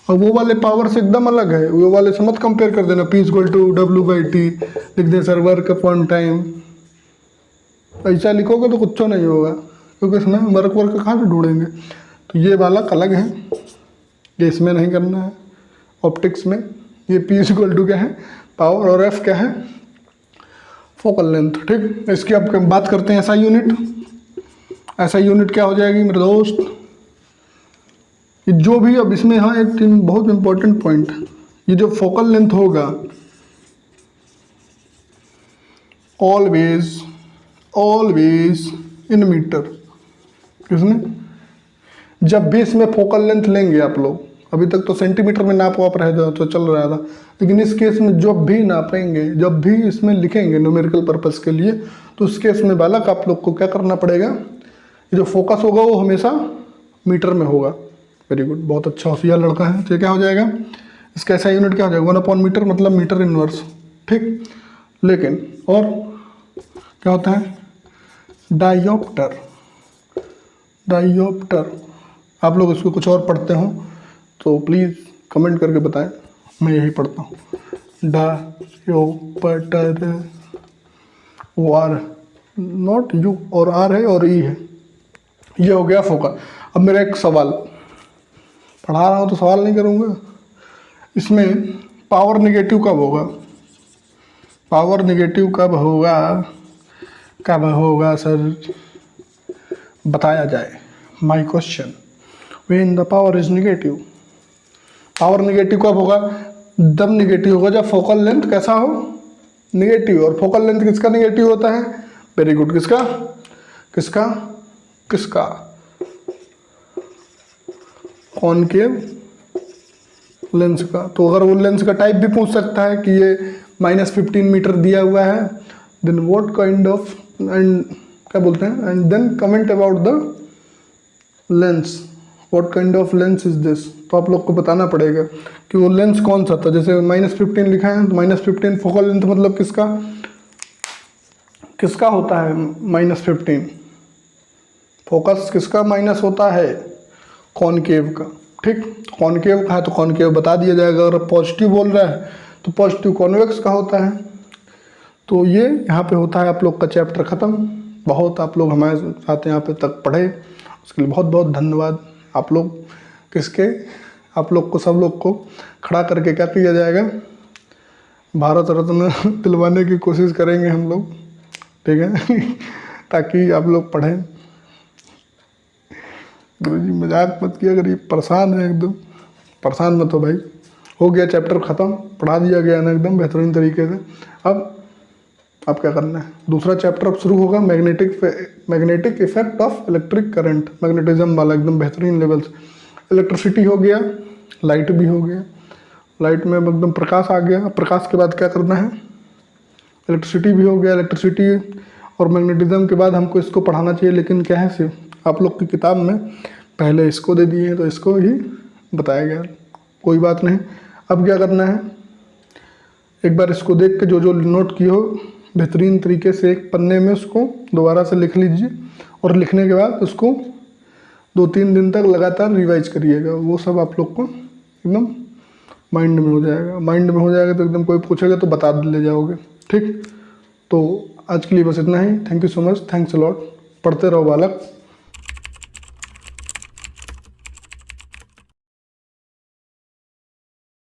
और वो वाले पावर से एकदम अलग है, वो वाले से मत कंपेयर कर देना, P is equal to W/T लिख दे सर, वर्क अपॉन टाइम, ऐसा लिखोगे तो कुछ नहीं होगा, क्योंकि इसमें वर्क कहाँ से ढूंढेंगे। तो ये वाला अलग है, ये इसमें नहीं करना है, ऑप्टिक्स में ये P इज इक्वल टू क्या है, पावर, और F क्या है, फोकल लेंथ, ठीक। इसकी अब बात करते हैं ऐसा यूनिट। ऐसा यूनिट क्या हो जाएगी मेरे दोस्त, ये जो भी, अब इसमें हाँ एक बहुत इंपॉर्टेंट पॉइंट, ये जो फोकल लेंथ होगा ऑलवेज इन मीटर, किसने, जब भी इसमें फोकल लेंथ लेंगे आप लोग, अभी तक तो सेंटीमीटर में नाप वाप रहे तो चल रहा था, लेकिन इस केस में जब भी नापेंगे, जब भी इसमें लिखेंगे न्यूमेरिकल पर्पस के लिए, तो उस केस में बालक आप लोग को क्या करना पड़ेगा, ये जो फोकस होगा वो हमेशा मीटर में होगा। वेरी गुड, बहुत अच्छा होशियार लड़का है। तो क्या हो जाएगा, इसका ऐसा यूनिट क्या हो जाएगा, 1/मीटर, मतलब मीटर इनवर्स, ठीक। लेकिन और क्या होता है, डायोप्टर। आप लोग इसको कुछ और पढ़ते हो तो प्लीज़ कमेंट करके बताएं, मैं यही पढ़ता हूँ, डायोप्टर, वो आर, नॉट यू, और आर है और ई है। ये हो गया फोकल। अब मेरा एक सवाल, पढ़ा रहा हूँ तो सवाल नहीं करूँगा, इसमें पावर नेगेटिव कब होगा, कब होगा सर, बताया जाए। My question, when the power is negative, power negative कब होगा, जब निगेटिव होगा जब फोकल लेंथ कैसा हो, निगेटिव। और फोकल लेंथ किसका निगेटिव होता है? वेरी गुड, किसका किसका किसका कॉनकेव लेंस का। तो अगर वो लेंस का टाइप भी पूछ सकता है कि ये -15 मीटर दिया हुआ है, then what kind of, and क्या बोलते हैं, and then comment about the lens, what kind of lens is this. तो आप लोग को बताना पड़ेगा कि वो लेंस कौन सा था। जैसे -15 लिखा है तो -15 फोकल लेंथ मतलब किसका किसका होता है -15, फोकस किसका माइनस होता है? कॉनकेव का। ठीक, कॉनकेव का है तो कॉनकेव बता दिया जाएगा। अगर पॉजिटिव बोल रहा है तो पॉजिटिव कॉन्वेक्स का होता है। तो ये यहाँ पे होता है आप लोग का चैप्टर ख़त्म। बहुत आप लोग हमारे साथ यहाँ पे तक पढ़े, उसके लिए बहुत बहुत धन्यवाद। आप लोग किसके, आप लोग को, सब लोग को खड़ा करके क्या किया जाएगा, भारत रत्न दिलवाने की कोशिश करेंगे हम लोग, ठीक है ताकि आप लोग पढ़ें। गुरुजी मजाक मत किया, अगर ये परेशान है एकदम, परेशान मत हो भाई। हो गया चैप्टर ख़त्म, पढ़ा दिया गया ना एकदम बेहतरीन तरीके से। अब क्या करना है, दूसरा चैप्टर अब शुरू होगा, magnetic effect of electric current, magnetism वाला एकदम बेहतरीन लेवल से। इलेक्ट्रिसिटी हो गया, लाइट भी हो गया, लाइट में एकदम प्रकाश आ गया। प्रकाश के बाद क्या करना है, इलेक्ट्रिसिटी भी हो गया। इलेक्ट्रिसिटी और मैग्नेटिज्म के बाद हमको इसको पढ़ाना चाहिए, लेकिन क्या है सिर्फ आप लोग की किताब में पहले इसको दे दिए हैं तो इसको ही बताया गया, कोई बात नहीं। अब क्या करना है, एक बार इसको देख के जो जो नोट किए हो बेहतरीन तरीके से एक पन्ने में उसको दोबारा से लिख लीजिए, और लिखने के बाद उसको 2-3 दिन तक लगातार रिवाइज करिएगा। वो सब आप लोग को एकदम माइंड में हो जाएगा। माइंड में हो जाएगा तो एकदम कोई पूछेगा तो बता ले जाओगे। ठीक, तो आज के लिए बस इतना ही। Thank you so much, thanks a lot. पढ़ते रहो बालक।